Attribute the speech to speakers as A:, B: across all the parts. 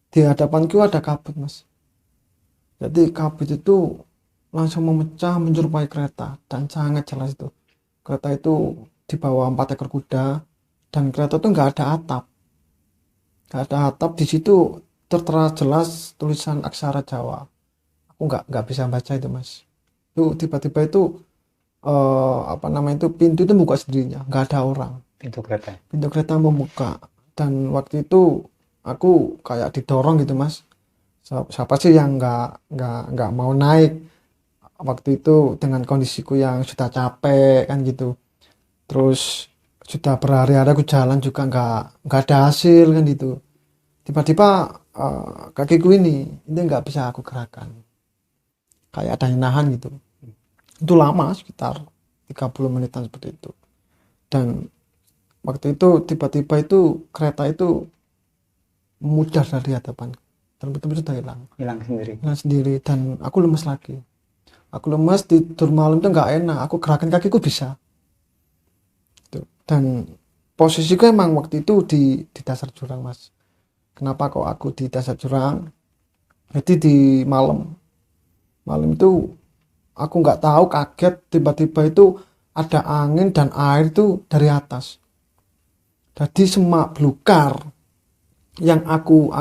A: Di hadapanku ada kabut mas. Jadi kabut itu langsung memecah menyerupai kereta dan sangat jelas itu. Kereta itu dibawa 4 ekor kuda dan kereta itu nggak ada atap. Nggak ada atap, di situ tertera jelas tulisan aksara Jawa. Aku nggak bisa baca itu mas. Itu tiba-tiba itu apa namanya itu pintu itu buka sendirinya, nggak ada orang.
B: Pintu kereta.
A: Pintu kereta membuka dan waktu itu aku kayak didorong gitu mas. Siapa sih yang nggak mau naik waktu itu dengan kondisiku yang sudah capek kan gitu. Terus sudah berhari-hari aku jalan juga nggak ada hasil kan gitu. Tiba-tiba kakiku ini nggak bisa aku gerakan, kayak ada yang nahan gitu. Itu lama sekitar 30 menitan seperti itu. Dan waktu itu tiba-tiba itu kereta itu mudar dari hadapan dan betul-betul sudah
B: Hilang sendiri.
A: hilang sendiri dan aku lemes lagi. Aku lemes, tidur malam itu nggak enak, aku gerakan kakiku bisa. Tuh. Dan posisiku emang waktu itu di dasar jurang mas. Kenapa kok aku di dasar jurang? Jadi di malam itu aku nggak tahu, kaget tiba-tiba itu ada angin dan air itu dari atas. Jadi semak belukar yang aku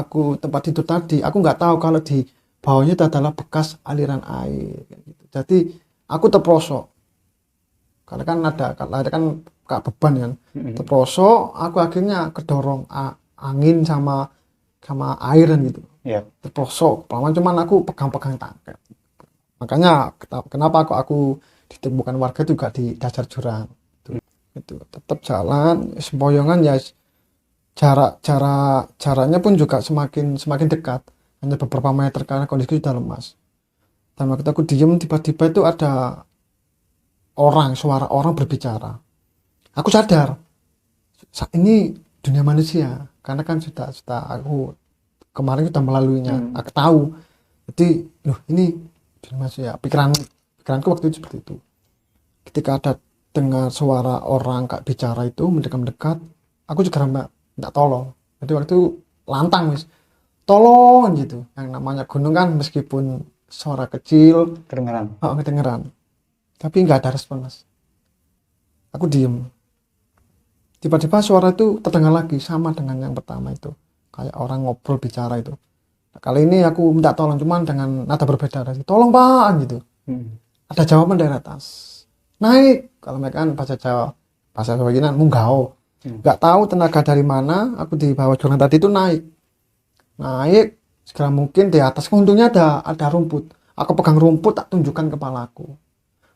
A: tempat tidur tadi, aku nggak tahu kalau di bawahnya itu adalah bekas aliran air gitu. Jadi aku terprosok karena kan ada kan kak beban kan, terprosok aku akhirnya kedorong angin sama airan gitu,
B: Iya.
A: terprosok pelan, cuman aku pegang-pegang tangga. Makanya kenapa aku ditemukan warga juga di dasar jurang itu tetap jalan sempoyongan ya. Jaraknya pun juga semakin semakin dekat, hanya beberapa meter karena kondisi sudah lemas. Dan waktu aku diem tiba-tiba itu ada suara orang berbicara. Aku sadar saat ini dunia manusia karena kan sudah aku kemarin sudah melaluinya. Aku tahu jadi loh ini dunia manusia. Pikiranku waktu itu seperti itu. Ketika ada dengar suara orang kak bicara itu mendekat-mendekat, aku juga minta tolong. Jadi waktu itu lantang wis, tolong gitu. Yang namanya gunung kan meskipun suara kecil
B: Kedengeran.
A: kedengeran, tapi nggak ada respon mas. Aku diem, tiba-tiba suara itu terdengar lagi sama dengan yang pertama itu, kayak orang ngobrol bicara itu. Nah, kali ini aku minta tolong cuman dengan nada berbeda dari tolong pak gitu. Ada jawaban dari atas, naik. Kalau mereka kan bahasa Jawa, bahasa Jawa gini munggao. Nggak tahu tenaga dari mana, aku di bawah jurang tadi itu naik segera mungkin. Di atas untungnya ada rumput, aku pegang rumput, tak tunjukkan kepalaku.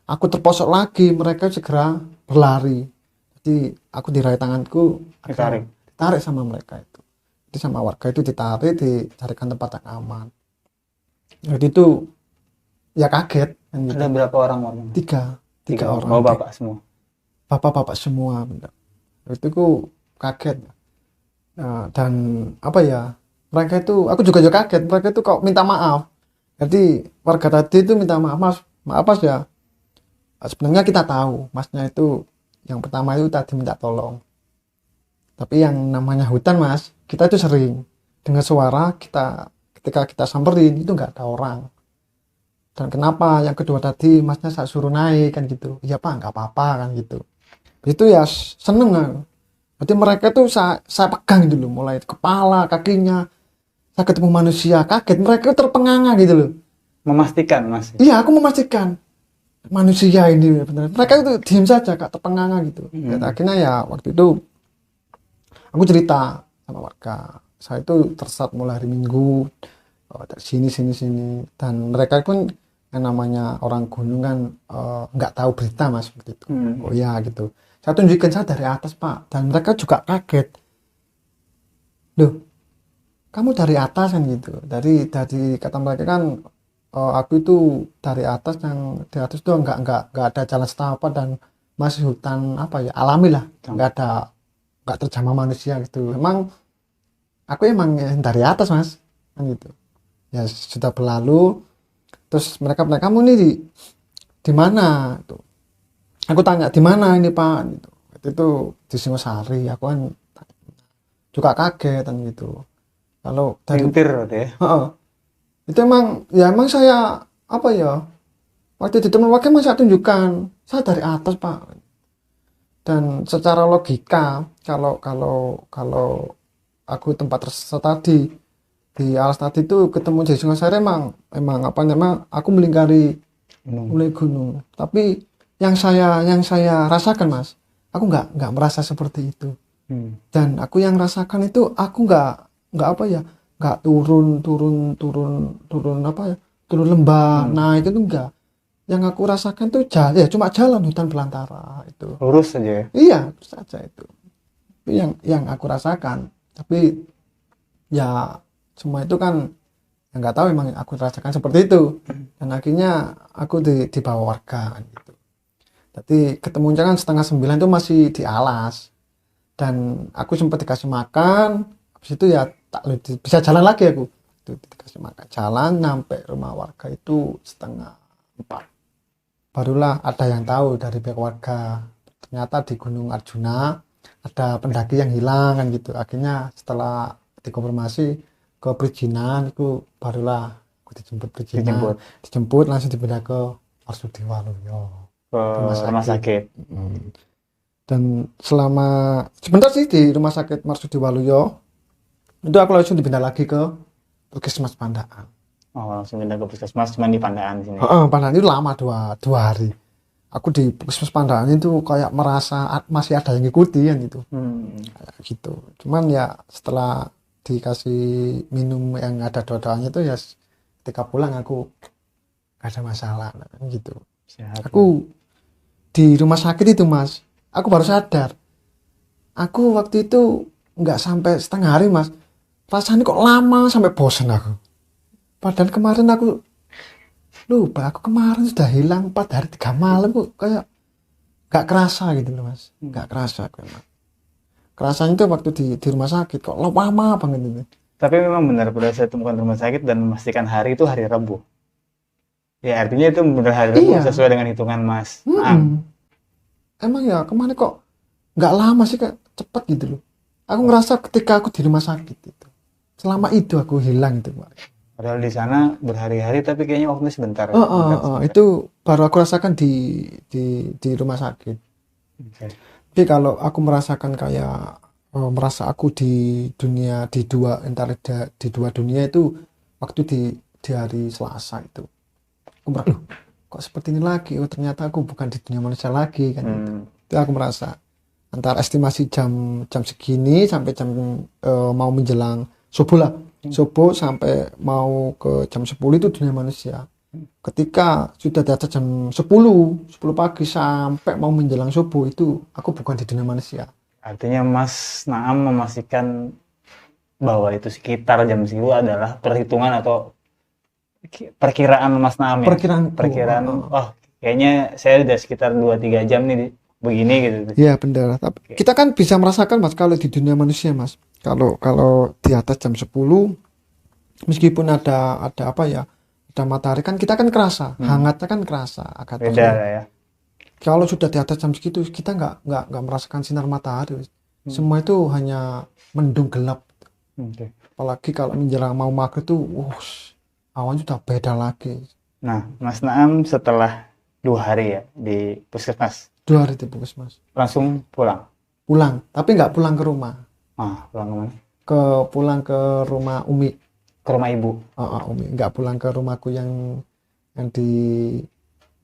A: Aku terposok lagi, mereka segera berlari. Jadi aku diraih tanganku, ditarik sama mereka itu. Jadi sama warga itu dicarikan tempat yang aman. Jadi itu ya kaget kan gitu.
B: Ada berapa orang warga?
A: Tiga orang.
B: Bapak semua.
A: Bapak semua. Itu aku kaget. Nah, dan apa ya, mereka itu aku juga kaget, mereka itu kok minta maaf. Jadi warga tadi itu minta maaf mas ya. Sebenarnya kita tahu masnya itu yang pertama itu tadi minta tolong, tapi yang namanya hutan mas, kita itu sering dengar suara ketika kita samperin itu nggak ada orang. Dan kenapa yang kedua tadi masnya saya suruh naik kan gitu, iya pak nggak apa-apa kan gitu. Itu ya seneng kan. Berarti mereka tuh saya pegang dulu mulai kepala kakinya, saya ketemu manusia kaget, mereka terpenganga gitu loh.
B: Memastikan mas?
A: Iya aku memastikan manusia ini benar. Mereka itu diam saja kak, terpenganga gitu. Dan akhirnya ya waktu itu aku cerita sama warga, saya itu tersesat mulai hari Minggu, dari sini dan mereka pun yang namanya orang gunung kan nggak tahu berita mas seperti itu. Oh ya gitu, saya tunjukkan saya dari atas pak, dan mereka juga kaget, loh kamu dari atas kan gitu. Dari kata mereka kan aku itu dari atas, yang di atas itu nggak ada jalan setapak dan masih hutan apa ya alami lah, nggak terjamah manusia gitu. Emang aku emang dari atas mas kan gitu. Ya sudah berlalu, terus mereka kamu nih di mana itu, aku tanya di mana ini pak gitu. Itu di Singosari, aku kan juga kaget kan gitu. Kalau dari
B: Mintir berarti ya.
A: Heeh. Itu emang saya apa ya? Waktu di teman wakil emang saya tunjukkan saya dari atas Pak. Dan secara logika kalau aku tempat tersesat tadi di alas tadi itu ketemu Jaya Singasari emang apa namanya aku melingkari mulai gunung. Tapi yang saya rasakan Mas, aku nggak merasa seperti itu. Dan aku yang rasakan itu aku nggak apa ya, nggak turun apa ya, turun lembah naik itu enggak. Yang aku rasakan tuh cuma jalan hutan belantara itu.
B: Lurus aja ya.
A: Iya, itu saja itu. Itu yang aku rasakan. Tapi ya semua itu kan ya nggak tahu emang aku rasakan seperti itu. Dan akhirnya aku dibawa warga kan gitu. Jadi ketemunya kan 8:30 itu masih di alas. Dan aku sempat dikasih makan. Habis itu ya bisa jalan lagi aku. Itu dikasih makan. Jalan sampai rumah warga itu 3:30. Barulah ada yang tahu dari pihak warga. Ternyata di Gunung Arjuna ada pendaki yang hilang kan gitu. Akhirnya setelah dikonfirmasi ke perizinan itu barulah aku dijemput perizinan. Dijemput langsung dipindah ke Marsudi Waluyo.
B: Ke rumah sakit.
A: Dan selama sebentar sih di rumah sakit Marsudi Waluyo itu aku langsung dipindah lagi ke Puskesmas Pandaan.
B: Oh, langsung pindah ke puskesmas cuma di Pandaan sini.
A: Pandaan itu lama dua hari. Aku di Puskesmas Pandaan itu kayak merasa masih ada yang ngikuti kan gitu. Kayak gitu. Cuman ya setelah dikasih minum yang ada doa-doanya itu ya ketika pulang aku gak ada masalah gitu.
B: Sehat,
A: aku di rumah sakit itu Mas, aku baru sadar. Aku waktu itu nggak sampai setengah hari Mas. Rasanya kok lama sampai bosan aku. Padahal kemarin aku lupa, aku kemarin sudah hilang 4 hari 3 malam kok kayak gak kerasa gitu loh Mas. Gak kerasa aku emang. Kerasanya itu waktu di rumah sakit kok lama banget itu.
B: Tapi memang benar pada saat temukan rumah sakit dan memastikan hari itu hari Rabu. Ya artinya itu benar hari Rabu sesuai dengan hitungan Mas.
A: Emang ya kemarin kok gak lama sih, kayak cepet gitu loh. Aku ngerasa ketika aku di rumah sakit itu. Selama itu aku hilang itu kemarin.
B: Padahal di sana berhari-hari tapi kayaknya waktunya sebentar.
A: Itu baru aku rasakan di rumah sakit. Tapi kalau aku merasakan kayak merasa aku di dunia di dua dunia itu waktu di hari Selasa itu. Aku merasa, kok seperti ini lagi? Oh ternyata aku bukan di dunia manusia lagi kan. Itu aku merasa antara estimasi jam segini sampai jam mau menjelang subuh lah. Subuh sampai mau ke jam 10 itu dunia manusia. Ketika sudah di atas jam 10 pagi sampai mau menjelang subuh itu aku bukan di dunia manusia.
B: Artinya Mas Naam memastikan bahwa itu sekitar jam segitu adalah perhitungan atau perkiraan Mas Naam ya? Perkiraan, kayaknya saya udah sekitar 2-3 jam nih begini gitu.
A: Iya benar. Tapi kita kan bisa merasakan Mas kalau di dunia manusia Mas. Kalau di atas jam 10 meskipun ada apa ya, ada matahari kan kita kan kerasa, hangatnya kan kerasa agak
B: beda ya.
A: Kalau sudah di atas jam segitu kita nggak merasakan sinar matahari. Semua itu hanya mendung gelap. Apalagi kalau menjelang mau maghrib tuh, awan sudah beda lagi.
B: Nah, Mas Naam setelah 2 hari ya di puskesmas.
A: 2 hari di puskesmas.
B: Langsung pulang.
A: Tapi nggak pulang ke rumah.
B: Pulang kemana?
A: Pulang ke rumah Umi.
B: Ke rumah ibu.
A: Umi, nggak pulang ke rumahku yang di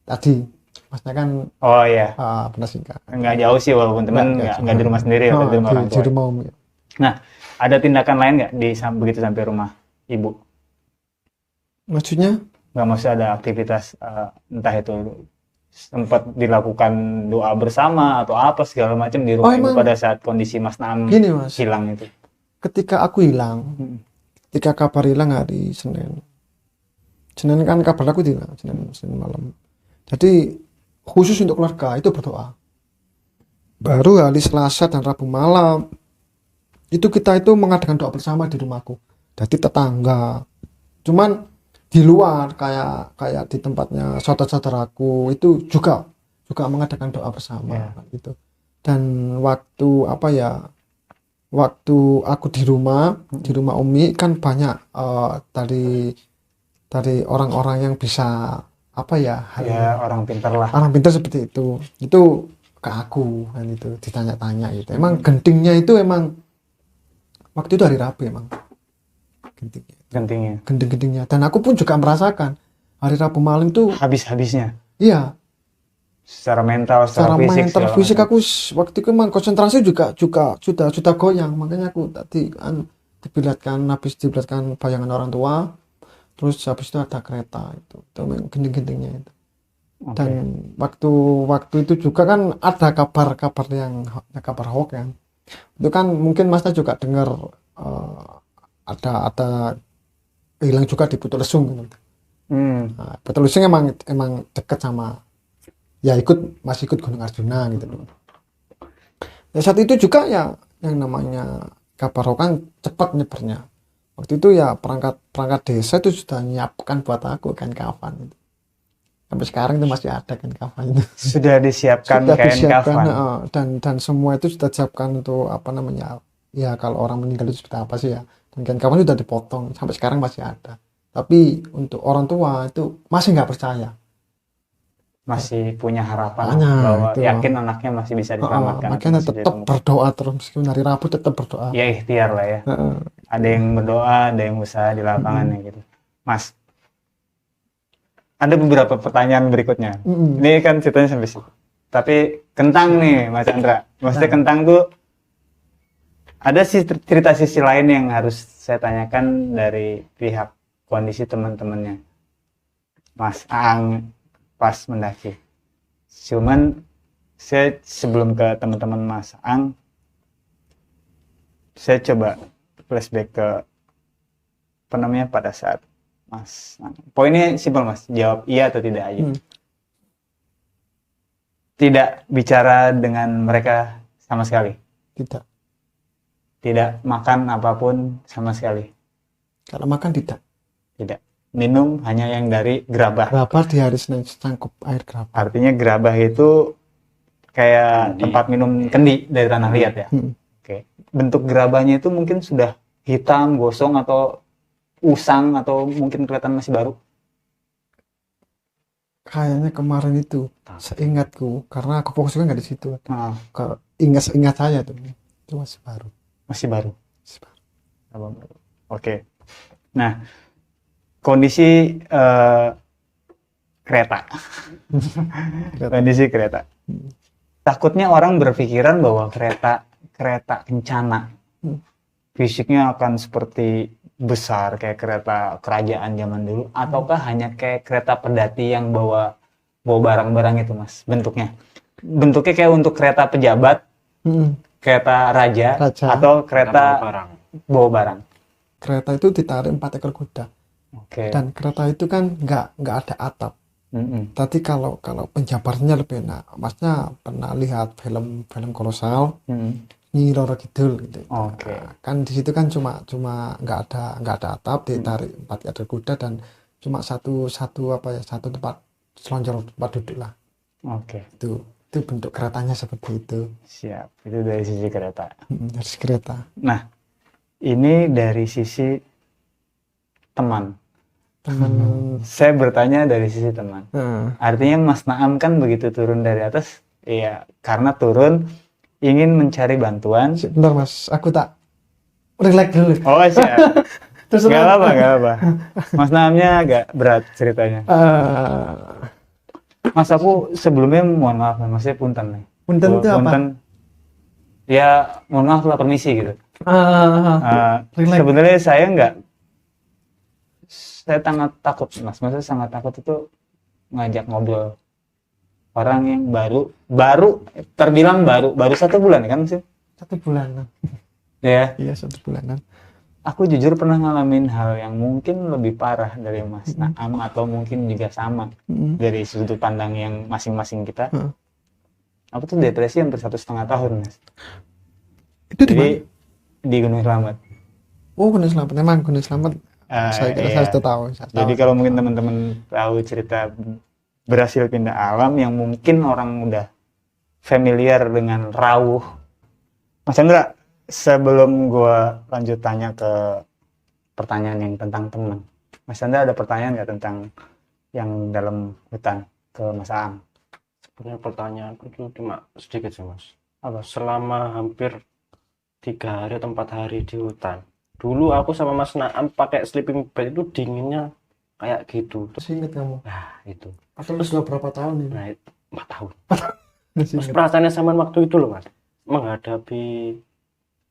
A: tadi. Masnya kan pernah singkat.
B: Nggak jauh sih walaupun teman nggak di rumah sendiri ya, di rumah orang tua.
A: Di rumah Umi.
B: Nah, ada tindakan lain nggak begitu sampai rumah ibu?
A: Maksudnya?
B: Nggak, maksudnya ada aktivitas entah itu sempat dilakukan doa bersama atau apa segala macam di rumah ibu pada saat kondisi Mas Naam hilang itu.
A: Ketika aku hilang, ketika kabar hilang hari Senin kan kabar aku hilang Senin malam. Jadi khusus untuk keluarga itu berdoa. Baru hari Selasa dan Rabu malam itu kita itu mengadakan doa bersama di rumahku. Jadi tetangga. Cuman di luar kayak di tempatnya saudara-saudaraku itu juga mengadakan doa bersama gitu. Dan waktu waktu aku di rumah Umi kan banyak dari orang-orang yang bisa apa ya,
B: Ya orang pintar lah.
A: orang pintar seperti itu ke aku kan, itu ditanya-tanya gitu. Emang gentingnya itu emang waktu itu hari Rabu emang
B: Gentingnya.
A: genting-gentingnya, dan aku pun juga merasakan hari Rabu malam tuh
B: Habis-habisnya.
A: iya,
B: Secara mental, secara fisik,
A: mental
B: segala
A: fisik
B: macam.
A: aku waktu itu emang konsentrasi juga sudah goyang, makanya aku tadi kan habis diperlihatkan bayangan orang tua, terus habis itu ada kereta itu memang genting-gentingnya itu.
B: Oke.
A: Dan waktu itu juga kan ada kabar yang kabar hoax kan, itu kan mungkin Masnya juga dengar ada hilang juga di Putelesung gitu. Nah, Putelesung emang dekat sama ya masih ikut Gunung Arjuna gitu loh. Ya saat itu juga ya yang namanya kabar hoax kan cepat nyebarnya. Waktu itu ya perangkat desa itu sudah nyiapkan buat aku kain kafan itu. Sampai sekarang itu masih ada kain kafan itu.
B: Sudah disiapkan kain kafan.
A: Dan semua itu sudah disiapkan untuk apa namanya, ya kalau orang meninggal itu seperti apa sih ya. Dan kain kafan sudah dipotong, sampai sekarang masih ada. Tapi untuk orang tua itu masih nggak percaya.
B: Masih punya harapan
A: Makanya,
B: bahwa
A: itu.
B: yakin anaknya masih bisa diselamatkan.
A: Makanya
B: masih
A: tetap
B: ditemukan.
A: berdoa terus, meskipun hari Rabu tetap berdoa.
B: Ya ikhtiar lah ya. Ada yang berdoa, ada yang usaha di lapangan ya gitu. Mas, ada beberapa pertanyaan berikutnya. Ini kan ceritanya sampai situ. Tapi kentang nih Mas Chandra. Maksudnya kentang tuh ada cerita sisi lain yang harus saya tanyakan dari pihak kondisi teman-temannya Mas Aang pas mendaki. Cuman saya sebelum ke teman-teman Mas Aang, saya coba flashback ke apa namanya pada saat Mas Aang. Poinnya simpel Mas, jawab iya atau tidak aja. Tidak bicara dengan mereka sama sekali. Tidak makan apapun sama sekali.
A: Kalau makan tidak.
B: Minum hanya yang dari gerabah.
A: Gerabah di hari Senin, secangkup air gerabah.
B: Artinya gerabah itu kayak tempat minum kendi dari tanah liat ya. Oke. Bentuk gerabahnya itu mungkin sudah hitam, gosong atau usang atau mungkin kelihatan masih baru.
A: Kayaknya kemarin itu, seingatku, karena aku fokusnya nggak di situ. Ingat saya tuh, itu masih baru.
B: Masih baru. Oke. Nah, kondisi kereta. Kondisi kereta. Takutnya orang berpikiran bahwa kereta kencana fisiknya akan seperti besar kayak kereta kerajaan zaman dulu, ataukah hanya kayak kereta pedati yang bawa barang-barang itu Mas, bentuknya kayak untuk kereta pejabat, kereta raja atau kereta bawa barang.
A: Kereta itu ditarik 4 ekor kuda. Dan kereta itu kan nggak ada atap. Tadi kalau penjabarnya lebih enak. Masnya pernah lihat film kolosal Nyi Roro Kidul gitu. Kan di situ kan cuma nggak ada atap, ditarik 4 ekor kuda dan cuma satu tempat selonjor, tempat duduk lah. Itu bentuk keretanya seperti itu.
B: Siap. Itu dari sisi kereta.
A: Dari sisi kereta.
B: Nah, ini dari sisi teman. Saya bertanya dari sisi teman. Artinya Mas Naam kan begitu turun dari atas, ya karena turun ingin mencari bantuan.
A: Bentar Mas, aku tak relax dulu.
B: Oh siap. Gak apa-apa. Mas Naamnya agak berat ceritanya. Mas, aku sebelumnya mohon maaf, maksudnya punten nih.
A: Punten itu apa?
B: Ya mohon maaf lah, permisi gitu. Sebenarnya saya sangat takut Mas, maksudnya sangat takut itu ngajak ngobrol orang yang baru terbilang baru 1 bulan kan sih?
A: 1 bulanan.
B: Ya.
A: Iya 1 bulanan.
B: Aku jujur pernah ngalamin hal yang mungkin lebih parah dari Mas Naam atau mungkin juga sama dari sudut pandang yang masing-masing kita. Aku tuh depresi hampir 1,5 tahun Mas.
A: Itu
B: di Gunung Slamet.
A: Oh Gunung Slamet, memang Gunung Slamet. Saya kira saya sudah tahu.
B: Jadi kalau mungkin teman-teman tahu cerita berhasil pindah alam yang mungkin orang udah familiar dengan rawuh. Mas Chandra, Sebelum gua lanjut tanya ke pertanyaan yang tentang teman, Mas Anda ada pertanyaan nggak tentang yang dalam hutan ke Mas Aam?
C: Sebenarnya pertanyaanku itu cuma sedikit sih Mas.
B: Apa?
C: Selama hampir 3 hari atau 4 hari di hutan, dulu aku sama Mas Naam pakai sleeping bag itu dinginnya kayak gitu.
A: Masih inget kamu?
C: Nah itu,
A: Atau sudah berapa tahun ini?
C: nah itu 4 tahun.
A: Masih
C: Terus
A: inget.
C: perasaannya sama waktu itu loh Mas, menghadapi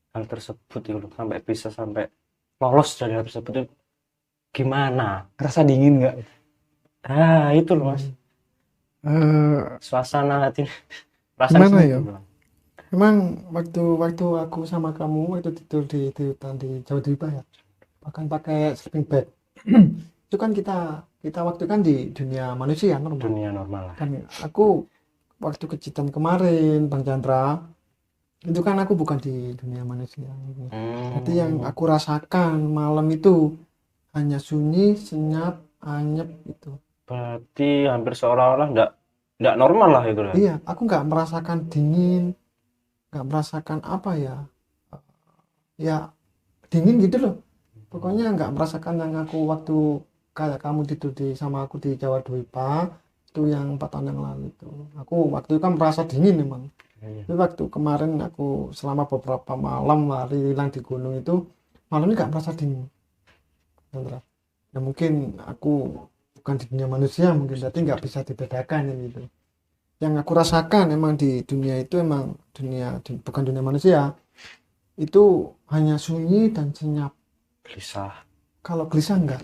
C: hal tersebut itu loh, sampai bisa sampai lolos dari hal tersebut itu gimana?
B: Rasa dingin nggak?
C: Nah itu loh Mas,
A: Eh,
C: suasana hati, perasaan
A: Gimana
C: sendiri
A: ya?
C: loh.
A: Emang waktu aku sama kamu waktu tidur di hutan di Jawa Dewa ya, bahkan pakai sleeping bag. Itu kan kita waktu kan di dunia manusia normal.
C: Dunia normal lah.
A: Kan aku waktu kejadian kemarin Bang Chandra itu kan aku bukan di dunia manusia. Jadi yang aku rasakan malam itu hanya sunyi, senyap, anyep itu.
C: Berarti hampir seolah-olah enggak normal lah itu lah.
A: Iya, aku nggak merasakan dingin, nggak merasakan apa ya, ya dingin gitu loh. Pokoknya nggak merasakan yang aku waktu kayak kamu tidur sama aku di Jawa Dwipa itu yang 4 tahun yang lalu itu. Aku waktu itu kan merasa dingin memang.
C: Iya.
A: Tapi waktu kemarin aku selama beberapa malam hari hilang di gunung itu malam ini nggak merasa dingin. Chandra. Ya mungkin aku bukan di dunia manusia mungkin jadi nggak bisa dibedakan yang gitu. Yang aku rasakan emang di dunia itu emang bukan dunia manusia, itu hanya sunyi dan senyap.
C: Gelisah,
A: Kalau gelisah enggak,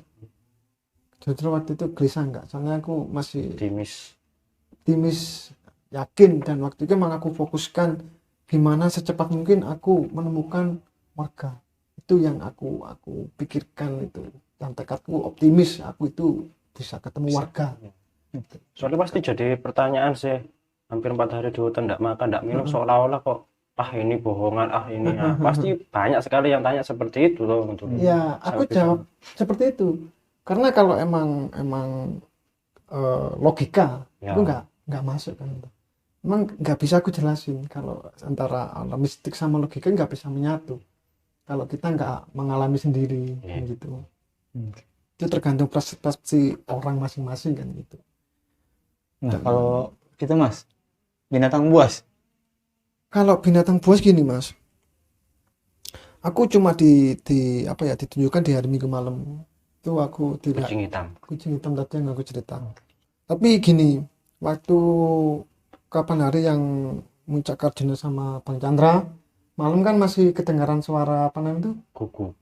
A: jujur waktu itu gelisah enggak, soalnya aku masih optimis, yakin, dan waktu itu emang aku fokuskan gimana secepat mungkin aku menemukan warga. Itu yang aku pikirkan itu, dan tekadku optimis aku itu bisa ketemu warga.
C: soalnya pasti jadi pertanyaan sih, hampir 4 hari di hutan enggak makan, enggak minum, seolah-olah kok ini bohongan, ini pasti banyak sekali yang tanya seperti itu loh untuk.
A: Ya, aku jawab seperti itu. Karena kalau emang logika
C: Ya.
A: itu nggak masuk kan. Emang nggak bisa aku jelasin kalau antara alam mistik sama logika nggak bisa menyatu. Kalau kita nggak mengalami sendiri kan gitu. Itu tergantung persepsi orang masing-masing kan gitu.
B: Nah, kalau kita Mas, binatang buas.
A: Kalau binatang buas gini Mas, aku cuma ditunjukkan di hari Minggu malam itu aku tidak kucing hitam tadi yang aku cerita. Tapi gini, waktu kapan hari yang Muncak Arjuna sama Bang Chandra malam kan masih kedengaran suara apa namanya itu?
C: Kuku.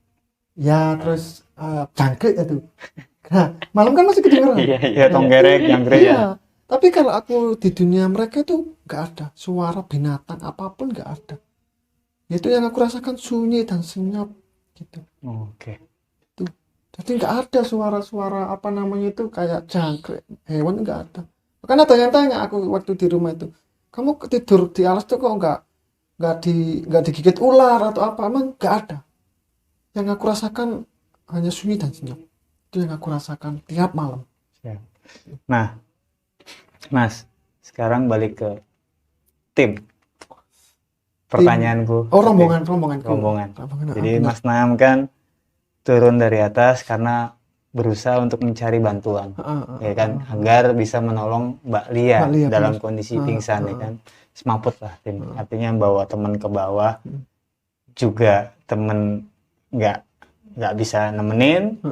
A: Ya terus jangkrik itu. Nah, malam kan masih kedengaran.
B: Iya, tonggerek, jangkrik ya.
A: Iya. Tapi kalau aku di dunia mereka itu nggak ada suara binatang apapun, nggak ada. Itu yang aku rasakan sunyi dan senyap gitu.
B: Oke.
A: Tuh. Jadi nggak ada suara-suara apa namanya itu kayak jangkrik hewan, nggak ada. Karena ada yang tanya aku waktu di rumah itu, kamu tidur di alas tuh kok nggak digigit ular atau apa? Emang nggak ada. Yang aku rasakan hanya sunyi dan senyap. Itu yang aku rasakan tiap malam.
B: Nah, Mas, sekarang balik ke tim. Pertanyaanku.
A: Rombongan.
B: Jadi Mas Naam kan turun dari atas karena berusaha untuk mencari bantuan, ya kan, agar bisa menolong Mbak Lia dalam kondisi pingsan, ya kan, semaput lah tim. Artinya bawa teman ke bawah, juga temen nggak bisa nemenin.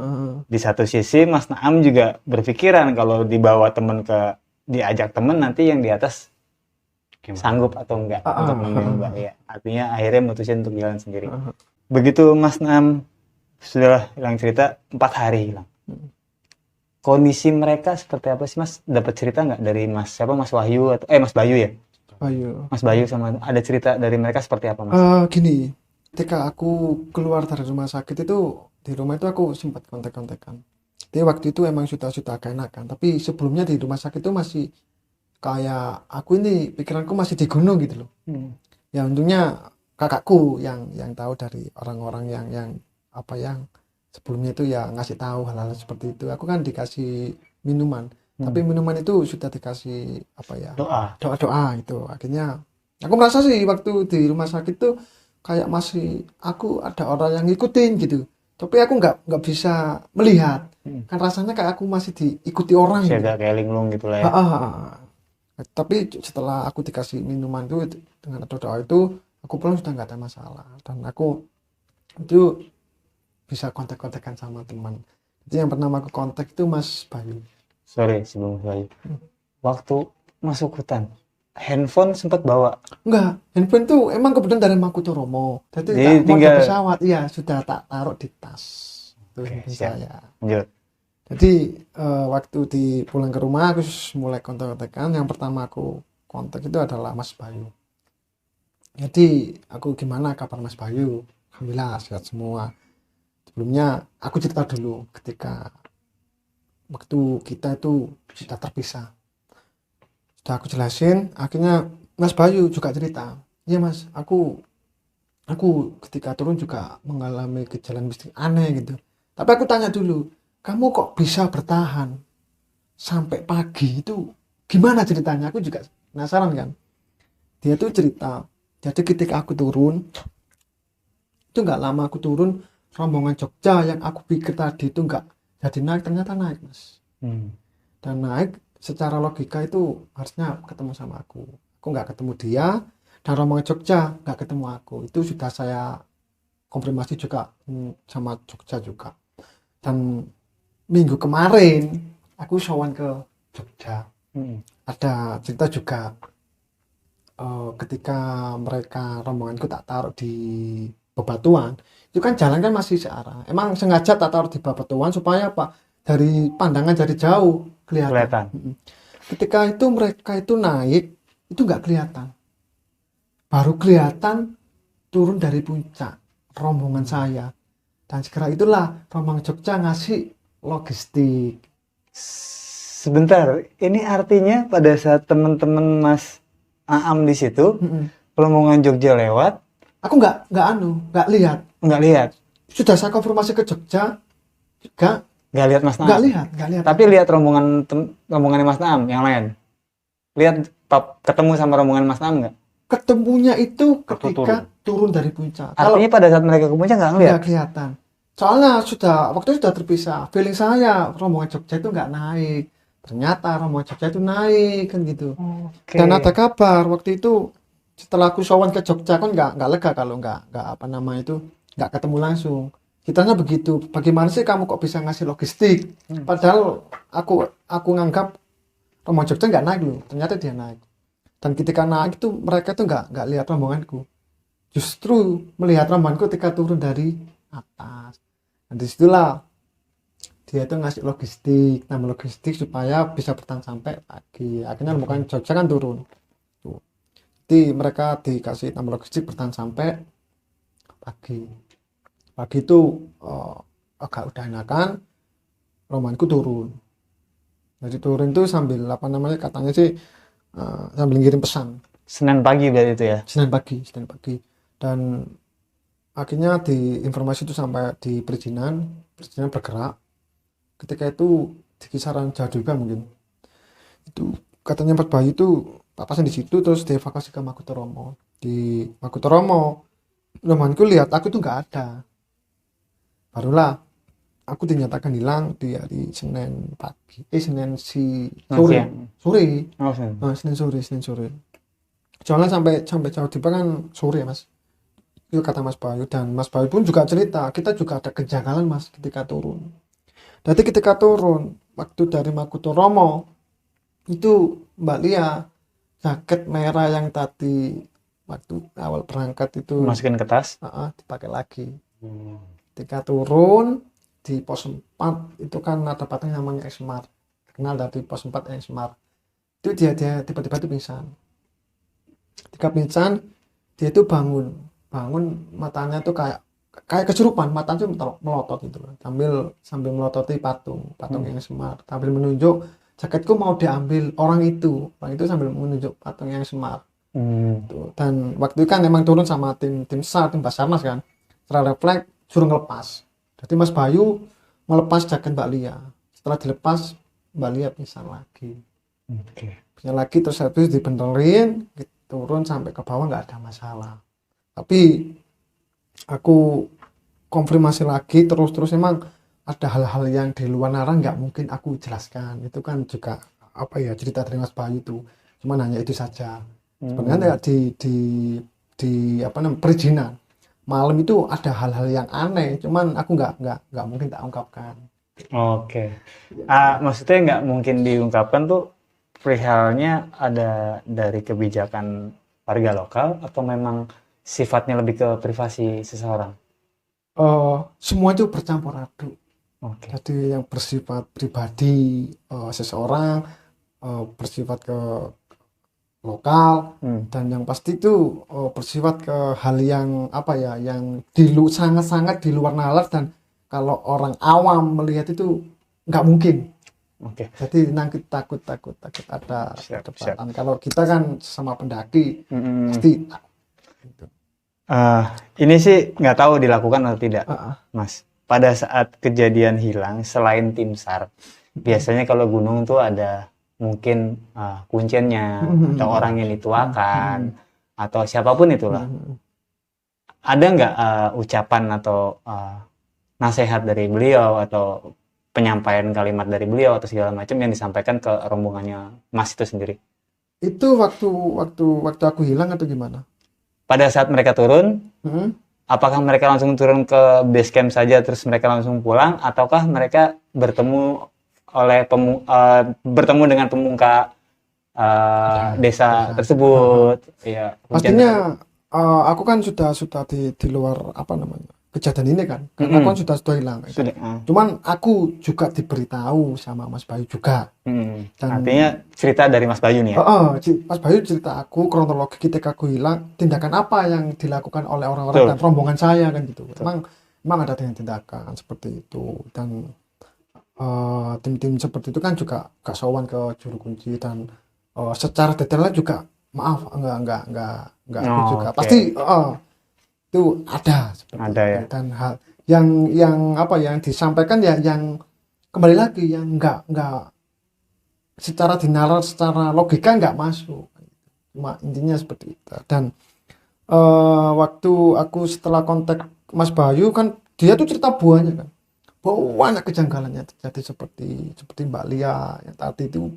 B: Di satu sisi Mas Naam juga berpikiran kalau dibawa temen diajak temen nanti yang di atas sanggup atau enggak untuk nemenin Mbak Lia. Artinya akhirnya mutusin untuk jalan sendiri. Begitu Mas Naam sudah hilang cerita 4 hari hilang. Kondisi mereka seperti apa sih Mas? Dapat cerita nggak dari Mas Wahyu atau Mas Bayu ya? Mas Bayu sama ada cerita dari mereka seperti apa Mas?
A: Gini, ketika aku keluar dari rumah sakit itu, di rumah itu aku sempat kontak-kontakan. Jadi waktu itu emang sudah agak enakan, tapi sebelumnya di rumah sakit itu masih kayak aku ini pikiranku masih di gunung gitu loh. Ya untungnya kakakku yang tahu dari orang-orang yang sebelumnya itu ya ngasih tahu hal-hal seperti itu. Aku kan dikasih minuman, tapi minuman itu sudah dikasih doa itu. Akhirnya aku merasa sih waktu di rumah sakit itu kayak masih aku ada orang yang ngikutin gitu, tapi aku nggak bisa melihat. Kan rasanya kayak aku masih diikuti orang
B: Masih
A: gitu.
B: agak kayak linglung gitu lah ya.
A: Tapi setelah aku dikasih minuman itu dengan doa itu, aku pulang sudah nggak ada masalah, dan aku itu bisa kontak-kontakan sama teman. Jadi yang pertama aku kontak itu Mas Bayu.
B: Sorry sebelum Bayu. Waktu masuk hutan, handphone sempat bawa.
A: Enggak, handphone tuh emang kebetulan dari Mangkutomo. Jadi
B: Jadi
A: tak mau
B: tinggal-
A: di pesawat, iya sudah tak taruh di tas. Itu
B: Oke,
A: handphone
B: siap.
A: saya.
B: Lanjut.
A: Jadi waktu di pulang ke rumah aku mulai kontak-kontakan. Yang pertama aku kontak itu adalah Mas Bayu. Jadi aku gimana kabar Mas Bayu? Alhamdulillah sehat semua. Sebelumnya aku cerita dulu ketika waktu kita itu sudah terpisah. Sudah aku jelasin, akhirnya Mas Bayu juga cerita. Iya Mas, aku ketika turun juga mengalami gejala mistik aneh gitu. Tapi aku tanya dulu, kamu kok bisa bertahan sampai pagi itu gimana ceritanya? Aku juga penasaran kan. Dia tuh cerita, jadi ketika aku turun, itu nggak lama aku turun, rombongan Jogja yang aku pikir tadi itu nggak jadi naik, ternyata naik Mas. Dan naik secara logika itu harusnya ketemu sama aku nggak ketemu dia, dan rombongan Jogja nggak ketemu aku. Itu sudah saya konfirmasi juga sama Jogja juga. Dan minggu kemarin aku sowan ke Jogja, ada cerita juga ketika mereka rombonganku tak taruh di bebatuan, itu kan jalan kan masih searah, emang sengaja tak taruh di bebatuan supaya apa, dari pandangan dari jauh kelihatan. Ketika itu mereka itu naik itu nggak kelihatan, baru kelihatan turun dari puncak rombongan saya. Dan segera itulah rombongan Jogja ngasih logistik.
B: Sebentar, ini artinya pada saat teman-teman Mas Aam di situ, rombongan Jogja lewat,
A: aku nggak lihat. Sudah saya konfirmasi ke Jogja juga
B: nggak lihat Mas Naam.
A: nggak lihat.
B: Tapi lihat rombongannya Mas Naam yang lain. Lihat ketemu sama rombongan Mas Naam nggak?
A: Ketemunya itu ketika turun dari puncak.
B: Artinya pada saat mereka ke puncak nggak ngeliat?
A: Nggak kelihatan. Soalnya waktu sudah terpisah. Feeling saya rombongan Jogja itu nggak naik. Ternyata rombongan Jogja itu naik kan gitu.
B: Okay.
A: Dan ada kabar waktu itu setelah aku sowan ke Jogja kan nggak lega kalau nggak apa nama itu nggak ketemu langsung. Kitanya begitu. Bagaimana sih kamu kok bisa ngasih logistik? Padahal aku nganggap rombongan Jogja nggak naik loh. Ternyata dia naik. Dan ketika naik itu mereka tuh nggak lihat rombonganku. Justru melihat rombonganku ketika turun dari atas. Dan disitulah dia itu ngasih logistik, nama logistik supaya bisa bertahan sampai pagi. Akhirnya rombongan Jogja kan turun. Tuh. Jadi mereka dikasih nama logistik bertahan sampai pagi. Pagi itu agak udah enakan, rombonganku turun. Jadi turun itu sambil apa namanya katanya sih sambil ngirim pesan.
B: Senin pagi berarti itu ya?
A: Senin pagi. Dan akhirnya di informasi itu sampai di perizinan bergerak. Ketika itu di kisaran jauh juga mungkin. Itu katanya Mas Bayu itu papasan di situ terus dievakuasi ke Mangkutomo. Di Mangkutomo, rombonganku lihat aku tuh nggak ada. Barulah aku dinyatakan hilang di hari Senin pagi. Senin sore. Senin sore. Soalnya sampai jauh di kan sore Mas. Itu kata Mas Bayu, dan Mas Bayu pun juga cerita kita juga ada kejanggalan Mas ketika turun. Jadi ketika turun waktu dari Mangkutomo itu Mbak Lia jaket merah yang tadi waktu awal berangkat itu
B: masukin ke tas,
A: dipakai lagi. Ketika turun di pos 4 itu kan ada patung namanya Esmar, terkenal dari pos 4 Esmar. Itu dia tiba-tiba itu pingsan. Ketika pingsan dia itu bangun matanya tuh kayak kesurupan, matanya tuh melotot gitu sambil melototi patung yang Semar, sambil menunjuk jaketku mau diambil orang itu sambil menunjuk patung yang Semar. Tuh. Dan waktu itu kan emang turun sama tim SAR, tim Basarnas kan, setelah refleks suruh ngelepas. Jadi Mas Bayu melepas jaket Mbak Lia, setelah dilepas Mbak Lia pingsan lagi. Pingsan lagi terus habis dibenerin, turun sampai ke bawah nggak ada masalah. Tapi aku konfirmasi lagi terus emang ada hal-hal yang di luar nalar nggak mungkin aku jelaskan. Itu kan juga apa ya, cerita dari Mas Bayu itu cuman hanya itu saja. Sebenarnya di apa namanya, perizinan malam itu ada hal-hal yang aneh, cuman aku nggak mungkin tak ungkapkan.
B: Oke. Maksudnya nggak mungkin diungkapkan tuh perihalnya ada dari kebijakan warga lokal atau memang sifatnya lebih ke privasi seseorang?
A: Semua itu bercampur aduk.
B: Oke.
A: Jadi yang bersifat pribadi seseorang, bersifat ke lokal, dan yang pasti itu bersifat ke hal yang apa ya, yang sangat-sangat di luar nalar, dan kalau orang awam melihat itu nggak mungkin.
B: Oke.
A: Jadi nanti takut ada
B: Siap.
A: perdebatan. Kalau kita kan sama pendaki pasti gitu.
B: Ini sih nggak tahu dilakukan atau tidak, Mas. Pada saat kejadian hilang, selain tim SAR, biasanya kalau gunung tuh ada mungkin kuncinya atau orang yang dituakan atau siapapun itulah. Ada nggak ucapan atau nasihat dari beliau atau penyampaian kalimat dari beliau atau segala macam yang disampaikan ke rombongannya Mas itu sendiri?
A: Itu waktu aku hilang atau gimana?
B: Pada saat mereka turun, apakah mereka langsung turun ke base camp saja terus mereka langsung pulang, ataukah mereka bertemu dengan pemuka desa tersebut? Ya,
A: pastinya aku kan sudah di luar apa namanya kejadian ini kan, karena aku kan sudah hilang. Cuman aku juga diberitahu sama Mas Bayu juga.
B: Dan artinya cerita dari Mas Bayu nih ya?
A: Mas Bayu cerita aku kronologi ketika aku hilang, tindakan apa yang dilakukan oleh orang-orang dan rombongan saya kan gitu. Memang ada tindakan seperti itu, dan tim-tim seperti itu kan juga gak sowan ke juru kunci, dan secara detailnya juga maaf enggak aku juga pasti itu ada seperti itu.
B: Ya?
A: Dan hal yang apa yang disampaikan ya yang kembali lagi yang enggak secara dinalar, secara logika enggak masuk, cuma intinya seperti itu. Dan waktu aku setelah kontak Mas Bayu kan, dia tuh cerita banyak kejanggalannya terjadi, seperti Mbak Lia yang tadi itu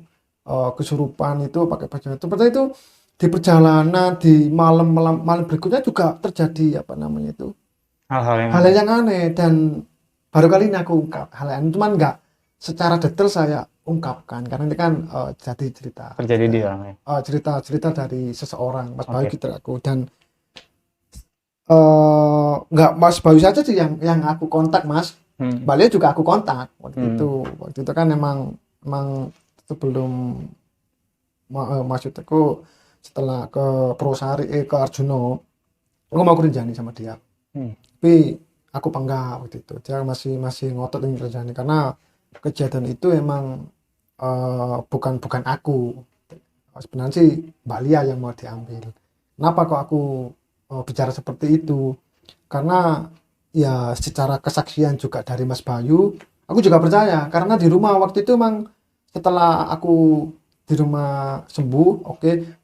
A: kesurupan itu pakai baju seperti itu. Di perjalanan di malam berikutnya juga terjadi apa namanya itu hal yang aneh, dan baru kali ini aku ungkap hal yang cuman nggak secara detail saya ungkapkan karena ini kan jadi terjadi di orang cerita dari seseorang Mas Bayu gitu aku, dan nggak Mas Bayu saja sih yang aku kontak, Mas Bali juga aku kontak waktu itu kan emang sebelum maksudku setelah ke Prosari ke Arjuno aku mau kerjani sama dia, tapi aku penggak waktu itu. Dia masih ngotot ingin kerjani karena kejadian itu emang bukan aku, sebenarnya sih Mbak Lia yang mau diambil. Kenapa kok aku bicara seperti itu? Karena ya secara kesaksian juga dari Mas Bayu aku juga percaya, karena di rumah waktu itu emang setelah aku di rumah sembuh,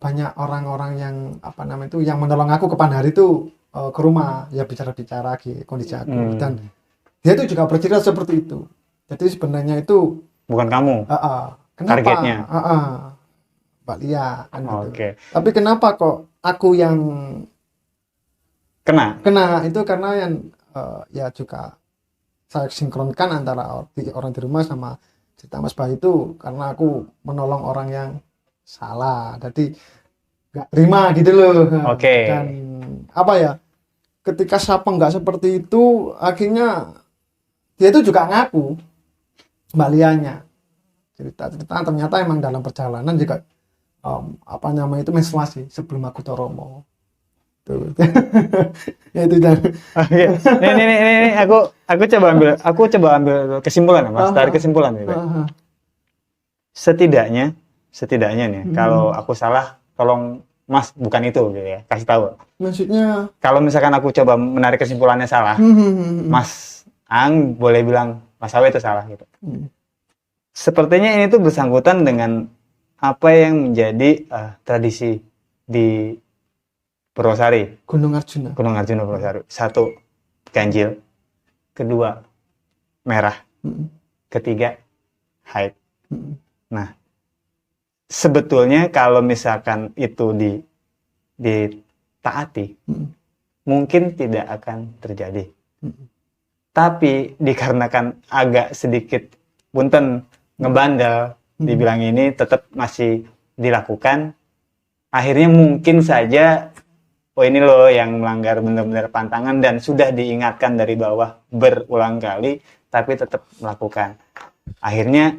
A: banyak orang-orang yang apa namanya itu yang menolong aku ke Pandari itu ke rumah ya bicara-bicara kondisi aku, dan dia itu juga bercerita seperti itu. Jadi sebenarnya itu
B: bukan kamu
A: kenapa
B: targetnya
A: Mbak Lia kan gitu. Tapi kenapa kok aku yang kena itu karena yang ya juga saya sinkronkan antara orang di rumah sama cerita Mas Bayu itu, karena aku menolong orang yang salah, jadi nggak terima gitu loh. Dan apa ya, ketika siapa nggak seperti itu, akhirnya dia itu juga ngaku Mbak Lianya cerita ternyata emang dalam perjalanan juga apa namanya itu menstruasi sebelum aku Toromo tuh. Ya itu dan
B: ini aku coba ambil kesimpulan, Mas. Dari kesimpulan ini. Setidaknya nih, kalau aku salah tolong Mas, bukan itu gitu ya, kasih tahu.
A: Maksudnya
B: kalau misalkan aku coba menarik kesimpulannya salah, Mas Ang boleh bilang Mas Awe itu salah gitu. Sepertinya ini tuh bersangkutan dengan apa yang menjadi tradisi di Purwosari,
A: Gunung Arjuna
B: Purwosari. Satu, ganjil, kedua merah, ketiga haid. Nah, sebetulnya kalau misalkan itu ditaati, mungkin tidak akan terjadi. Tapi dikarenakan agak sedikit punten ngebandel, dibilang ini tetap masih dilakukan, akhirnya mungkin saja oh ini loh yang melanggar benar-benar pantangan dan sudah diingatkan dari bawah berulang kali tapi tetap melakukan. Akhirnya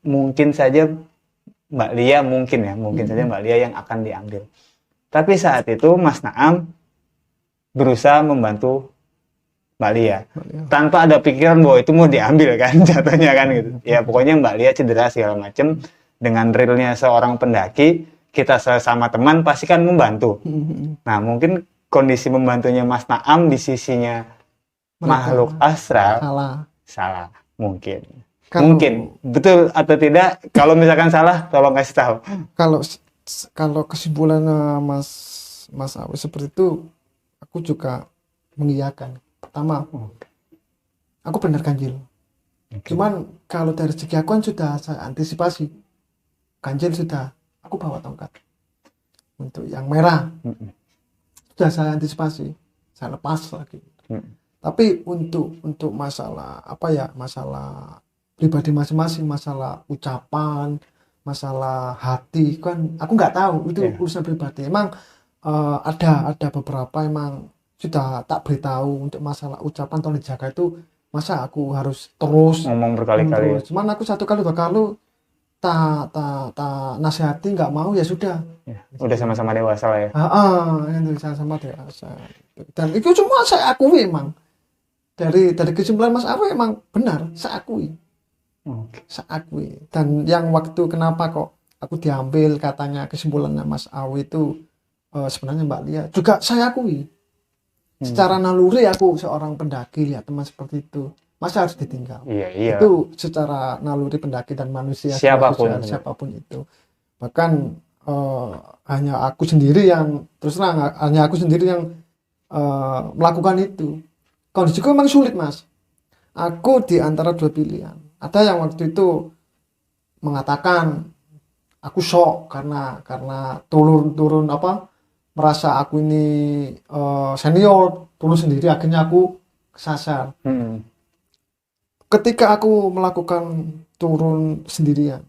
B: mungkin saja Mbak Lia saja Mbak Lia yang akan diambil. Tapi saat itu Mas Naam berusaha membantu Mbak Lia tanpa ada pikiran bahwa itu mau diambil kan jatuhnya kan gitu. Ya pokoknya Mbak Lia cedera segala macam, dengan realnya seorang pendaki, kita sama teman pasti kan membantu. Nah mungkin kondisi membantunya Mas Naam di sisinya makhluk astral salah mungkin. Mungkin betul atau tidak, kalau misalkan salah tolong kasih tahu.
A: Kalau kesimpulan Mas Awi seperti itu, aku juga mengiyakan. Pertama, aku benar ganjil. Cuman kalau dari segi aku kan sudah saya antisipasi. Ganjil sudah, aku bawa tongkat. Untuk yang merah, sudah saya antisipasi. Saya lepas lagi. Tapi untuk masalah masalah pribadi masing-masing, masalah ucapan, masalah hati, kan aku nggak tahu, itu urusan pribadi. Emang ada beberapa emang sudah tak beritahu untuk masalah ucapan tolong dijaga itu, masa aku harus terus
B: ngomong berkali-kali.
A: Cuman aku satu kali dua kali tak nasihati, nggak mau, ya sudah.
B: Udah sama-sama dewasa lah ya.
A: Itu sama-sama dewasa. Dan itu semua saya akui emang. Dari kesimpulan Mas Awi emang benar, saya akui. Saya akui. Dan yang waktu kenapa kok aku diambil, katanya kesimpulannya Mas Awi itu sebenarnya Mbak Lia juga saya akui. Secara naluri aku seorang pendaki, lihat teman seperti itu, masa harus ditinggal?
B: Iya.
A: Itu secara naluri pendaki dan manusia siapapun itu. Bahkan hanya aku sendiri yang melakukan itu. Kondisiku memang sulit, Mas. Aku di antara dua pilihan. Ada yang waktu itu mengatakan aku shock karena turun merasa aku ini senior, turun sendiri, akhirnya aku kesasar. Ketika aku melakukan turun sendirian,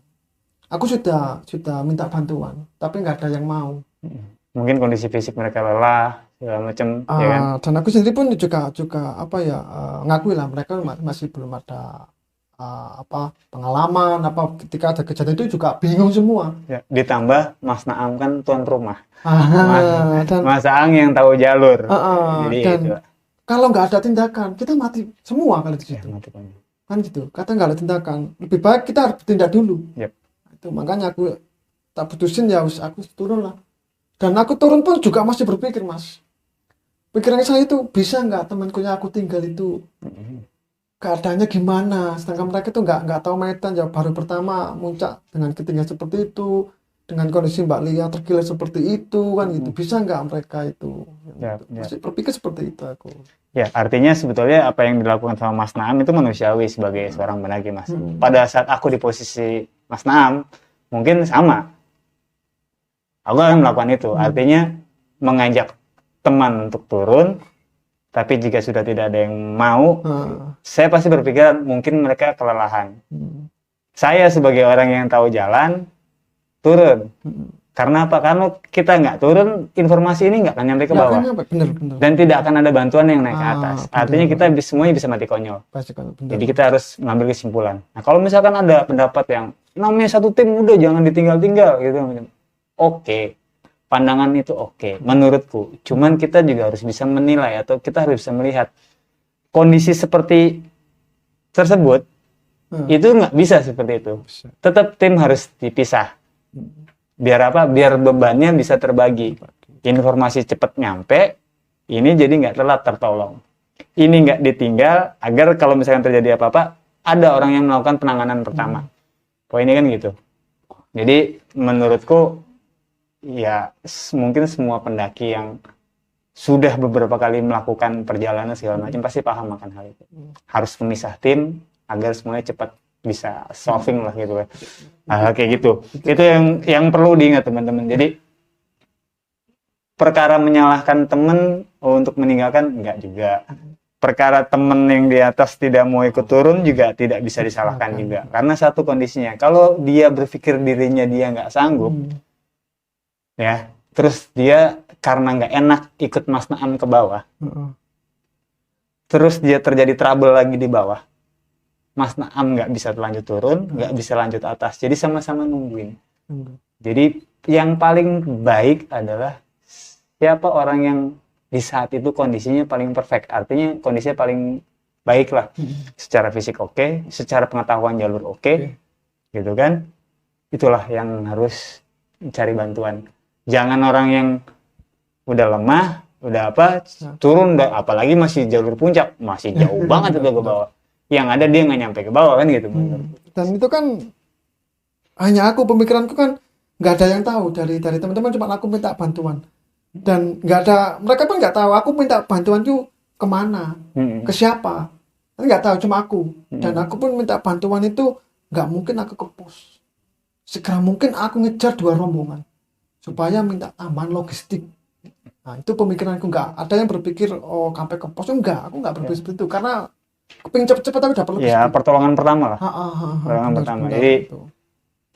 A: aku sudah minta bantuan, tapi nggak ada yang mau.
B: Mungkin kondisi fisik mereka lelah segala macam, ya kan?
A: Dan aku sendiri pun juga ngakui lah, mereka masih belum ada pengalaman ketika ada kejadian itu juga bingung semua.
B: Ya, ditambah Mas Naam kan tuan rumah.
A: Dan
B: Mas Aang yang tahu jalur. Jadi
A: dan
B: itu.
A: Kalau nggak ada tindakan, kita mati semua kalau di situ. Kan gitu. Kata nggak ada tindakan, lebih baik kita harus bertindak dulu. Itu makanya aku tak putusin, ya aku turun lah. Dan aku turun pun juga masih berpikir, Mas. Pikiran saya itu, bisa nggak temanku yang aku tinggal itu keadaannya gimana, sedangkan mereka itu nggak tahu medan, ya baru pertama muncak dengan ketinggian seperti itu, dengan kondisi Mbak Lia tergila seperti itu, kan gitu. Bisa nggak mereka itu? Masih berpikir seperti itu aku.
B: Ya, artinya sebetulnya apa yang dilakukan sama Mas Naam itu manusiawi sebagai seorang pendaki, Mas. Pada saat aku di posisi Mas Naam, mungkin sama. Aku akan melakukan itu. Artinya mengajak teman untuk turun, tapi jika sudah tidak ada yang mau, saya pasti berpikiran mungkin mereka kelelahan. Saya sebagai orang yang tahu jalan, turun. Karena apa? Karena kita nggak turun, informasi ini nggak akan nyampe ke bawah.
A: Bener.
B: Dan tidak akan ada bantuan yang naik ke atas. Artinya kita semuanya bisa mati konyol. Jadi kita harus mengambil kesimpulan. Nah kalau misalkan ada pendapat yang namanya satu tim, udah jangan ditinggal-tinggal gitu. Oke. Pandangan itu oke, menurutku. Cuman kita juga harus bisa menilai, atau kita harus bisa melihat kondisi seperti tersebut. Itu nggak bisa seperti itu. Tetap tim harus dipisah. Biar apa? Biar bebannya bisa terbagi. Informasi cepat nyampe, ini jadi nggak telat tertolong. Ini nggak ditinggal, agar kalau misalkan terjadi apa-apa, ada orang yang melakukan penanganan pertama. Poinnya kan gitu. Jadi menurutku, ya mungkin semua pendaki yang sudah beberapa kali melakukan perjalanan segala macam pasti paham akan hal itu. Harus memisah tim agar semuanya cepat bisa solving lah gitu kan. Hal kayak gitu. Itu yang perlu diingat teman-teman. Jadi perkara menyalahkan teman untuk meninggalkan enggak juga. Perkara teman yang di atas tidak mau ikut turun juga tidak bisa disalahkan juga. Karena satu kondisinya, kalau dia berpikir dirinya dia nggak sanggup, ya, terus dia karena nggak enak ikut Mas Naam ke bawah, terus dia terjadi trouble lagi di bawah, Mas Naam nggak bisa lanjut turun, nggak bisa lanjut atas, jadi sama-sama nungguin. Jadi yang paling baik adalah siapa orang yang di saat itu kondisinya paling perfect, artinya kondisinya paling baik lah, secara fisik oke, secara pengetahuan jalur oke, gitu kan, itulah yang harus cari bantuan. Jangan orang yang udah lemah, udah apa, turun, udah, apalagi masih jalur puncak, masih jauh banget itu ke bawah, yang ada dia nggak nyampe ke bawah kan gitu.
A: Dan itu kan hanya aku, pemikiranku kan nggak ada yang tahu dari teman-teman, cuma aku minta bantuan. Dan nggak ada, mereka pun nggak tahu aku minta bantuan itu kemana, ke siapa, nggak tahu, cuma aku. Dan aku pun minta bantuan itu nggak mungkin aku ke pos, segera mungkin aku ngejar 2 rombongan supaya minta tambahan logistik. Nah itu pemikiranku, nggak ada yang berpikir oh sampai ke pos, enggak, aku nggak berpikir seperti itu karena kepingin cepet-cepet tapi dapat logistik.
B: Ya pertolongan pertama lah, pertolongan
A: benar,
B: pertama.
A: benar,
B: Jadi
A: itu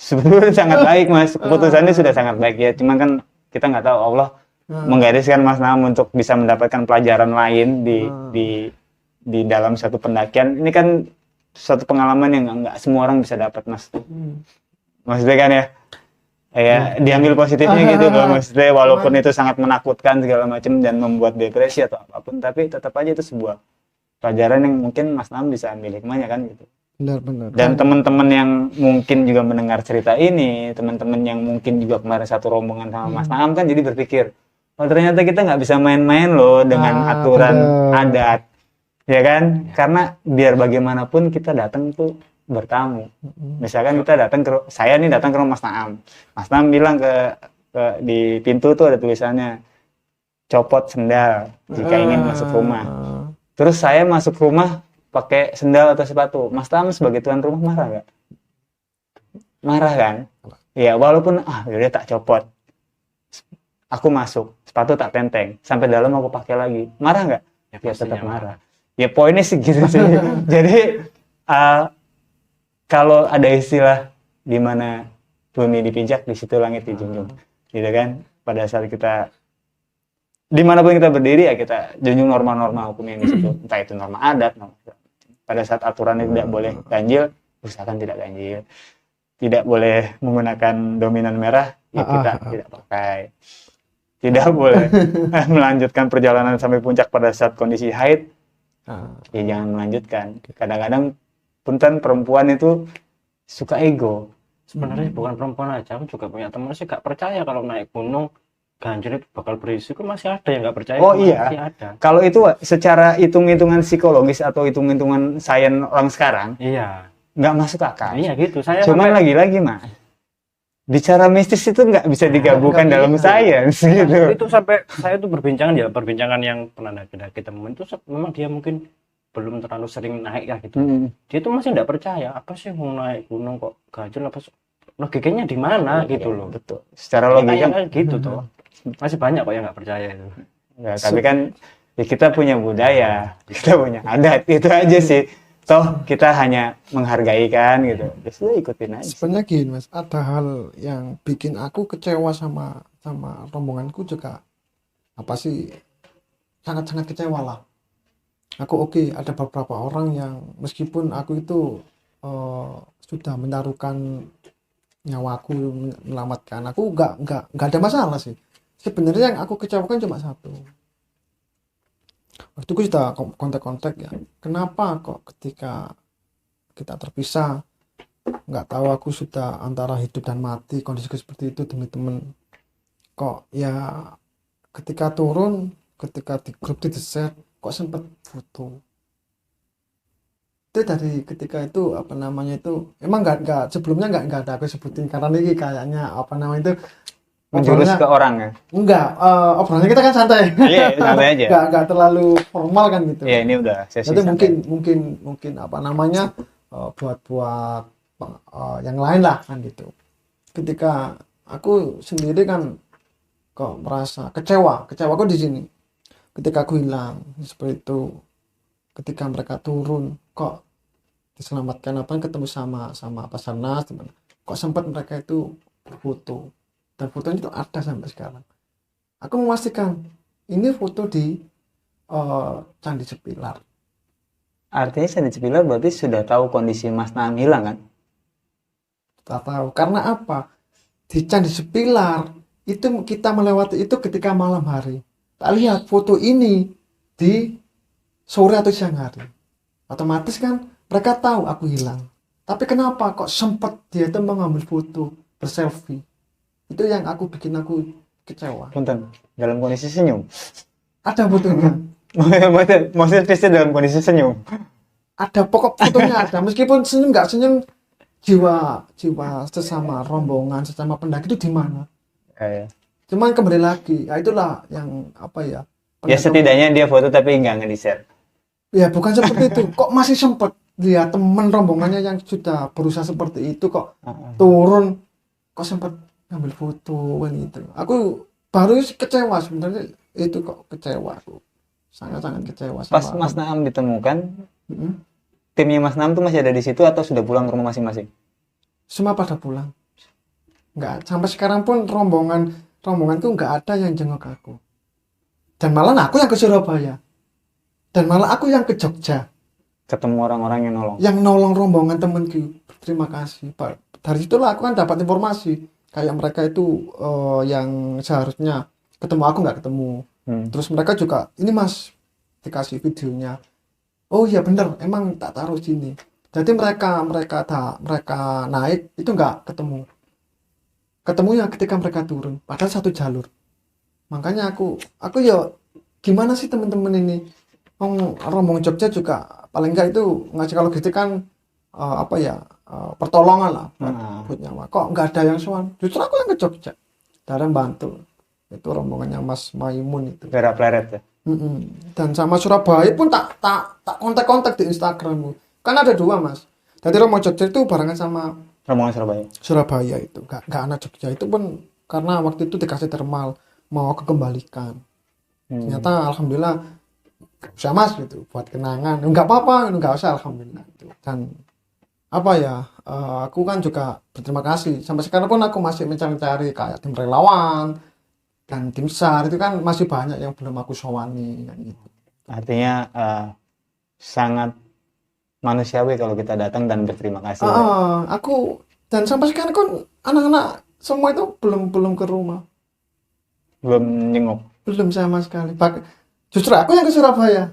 B: sebetulnya sangat baik Mas, keputusannya sudah sangat baik ya, cuman kan kita nggak tahu Allah menggariskan Mas Naam untuk bisa mendapatkan pelajaran lain di dalam satu pendakian. Ini kan suatu pengalaman yang nggak semua orang bisa dapat Mas. Maksudnya kan ya diambil positifnya gitu loh, maksudnya walaupun itu sangat menakutkan segala macam dan membuat depresi atau apapun, tapi tetap aja itu sebuah pelajaran yang mungkin Mas Naam bisa ambil hikmahnya kan gitu.
A: benar.
B: Dan teman-teman yang mungkin juga mendengar cerita ini, teman-teman yang mungkin juga kemarin satu rombongan sama Mas Naam kan jadi berpikir, oh ternyata kita nggak bisa main-main loh dengan aturan adat, ya kan? Karena biar bagaimanapun kita datang tuh bertamu. Misalkan kita datang saya nih datang ke rumah Mas Naam. Mas Naam bilang di pintu tuh ada tulisannya copot sendal jika ingin masuk rumah. Terus saya masuk rumah pakai sendal atau sepatu. Mas Naam sebagai tuan rumah marah nggak? Marah kan? Ya walaupun yaudah tak copot. Aku masuk, sepatu tak tenteng, sampai dalam aku pakai lagi. Marah nggak? Ya tetap marah. Ya poinnya sih gitu sih. Jadi kalau ada istilah di mana bumi dipijak, di situ langit dijunjung. Gitu kan? Pada saat kita dimanapun kita berdiri ya kita junjung norma-norma hukum yang di situ. Entah itu norma adat, pada saat aturannya tidak boleh ganjil, usahakan tidak ganjil. Tidak boleh menggunakan dominan merah, ya kita tidak pakai. Tidak boleh melanjutkan perjalanan sampai puncak pada saat kondisi haid, ya jangan melanjutkan. Kadang-kadang punten perempuan itu suka ego.
C: Sebenarnya bukan perempuan aja, aku juga punya teman sih gak percaya kalau naik gunung ganjil itu bakal berisiko, masih ada yang gak percaya.
B: Oh iya,
C: masih ada.
B: Kalau itu secara hitung-hitungan psikologis atau hitung-hitungan sains orang sekarang,
C: iya,
B: nggak masuk akal.
C: Iya gitu. Saya
B: cuman lagi-lagi Mas, bicara mistis itu nggak bisa digabungkan dalam sains gitu.
C: Itu sampai saya tuh perbincangan yang pernah daki temen itu memang dia mungkin belum terlalu sering naik ya gitu. Dia tuh masih nggak percaya, apa sih mau naik gunung kok ganjil, apa logikanya di mana gitu loh.
B: Betul. Secara logika
C: gitu tuh. Masih banyak kok yang nggak percaya itu.
B: Ya, tapi kan ya kita punya budaya, kita punya adat, itu aja sih. Toh kita hanya menghargai kan gitu. Ya sudah ikutin aja.
A: Sebenarnya gini Mas, ada hal yang bikin aku kecewa sama rombonganku juga, apa sih, sangat-sangat kecewa lah. Aku ada beberapa orang yang meskipun aku itu sudah menaruhkan nyawaku menyelamatkan, aku nggak ada masalah sih. Sebenarnya yang aku kecewakan cuma satu. Waktu itu kita kontak-kontak ya, kenapa kok ketika kita terpisah, nggak tahu aku sudah antara hidup dan mati, kondisiku seperti itu demi temen, kok ya ketika turun, ketika di grup di share kok sempat foto. Itu dari ketika itu apa namanya itu emang nggak sebelumnya nggak ada aku sebutin karena ini kayaknya apa namanya itu
B: menjurus ke orang ya.
A: Enggak, obrolannya kita kan santai.
B: Iya, santai aja.
A: Enggak terlalu formal kan gitu.
B: Iya, ini udah sesi
A: Jadi
B: santai.
A: mungkin apa namanya buat yang lain lah kan gitu. Ketika aku sendiri kan kok merasa kecewa kok di sini. Ketika aku hilang seperti itu, ketika mereka turun kok diselamatkan apa ketemu sama Basarnas teman. Kok sempat mereka itu berfoto dan fotonya itu ada sampai sekarang. Aku memastikan ini foto di Candi Sepilar.
B: Artinya Candi Sepilar berarti sudah tahu kondisi Mas Naam hilang kan?
A: Tak tahu karena apa, di Candi Sepilar itu kita melewati itu ketika malam hari. Tak lihat foto ini di sore atau siang hari, otomatis kan mereka tahu aku hilang. Tapi kenapa kok sempat dia itu mengambil foto berselfie? Itu yang bikin aku kecewa.
B: Punten, dalam kondisi senyum.
A: Ada fotonya.
B: Maksudnya Christian dalam kondisi senyum.
A: Ada pokok fotonya ada. Meskipun senyum nggak senyum, jiwa sesama rombongan, sesama pendaki itu di mana?
B: Iya.
A: Cuman kembali lagi, itulah yang apa ya?
B: Ya setidaknya dia foto tapi nggak nge-share.
A: Ya bukan seperti itu. Kok masih sempat lihat teman rombongannya yang sudah berusaha seperti itu kok turun, kok sempat ngambil foto kan gitu. Aku baru kecewa sebenarnya itu, kok kecewa aku. Sangat kecewa sama
B: Pas Mas Naam ditemukan, timnya Mas Naam tuh masih ada di situ atau sudah pulang ke rumah masing-masing?
A: Semua pada pulang. Enggak, sampai sekarang pun rombonganku enggak ada yang jenguk aku. Dan malah aku yang ke Surabaya. Dan malah aku yang ke Jogja.
B: Ketemu orang-orang yang nolong.
A: Yang nolong rombongan temanku. Terima kasih, Pak. Dari situlah aku kan dapat informasi. Kayak mereka itu yang seharusnya ketemu aku nggak ketemu. Terus mereka juga, ini Mas, dikasih videonya. Oh iya bener, emang tak taruh sini. Jadi mereka naik itu nggak ketemu. Ketemunya ketika mereka turun, padahal satu jalur. Makanya aku ya gimana sih teman-teman ini? Rombongan Jogja juga paling enggak itu ngasih kalau gitu kan pertolongan lah buat nyawa. Kok nggak ada yang sowan? Justru aku yang ke Jogja. Dari bantu. Itu rombongannya Mas Maimun itu.
B: Gerak pleret ya.
A: Dan sama Surabaya pun tak kontak di Instagrammu. Kan ada dua Mas. Jadi rombongan Jogja itu barengan sama
B: Rombongan Surabaya.
A: Surabaya itu. Gak anak Jogja itu pun karena waktu itu dikasih termal mau kekembalikan. Ternyata alhamdulillah usah Mas gitu buat kenangan. Enggak apa-apa, enggak usah alhamdulillah itu. Dan aku kan juga berterima kasih. Sampai sekarang pun aku masih mencari-cari kayak tim relawan dan tim SAR itu kan masih banyak yang belum aku sowani kan gitu.
B: Artinya sangat manusiawi kalau kita datang dan berterima kasih.
A: Aku dan sampai sekarang kan anak-anak semua itu belum ke rumah.
B: Belum nyenguk.
A: Belum sama sekali. Justru aku yang ke Surabaya.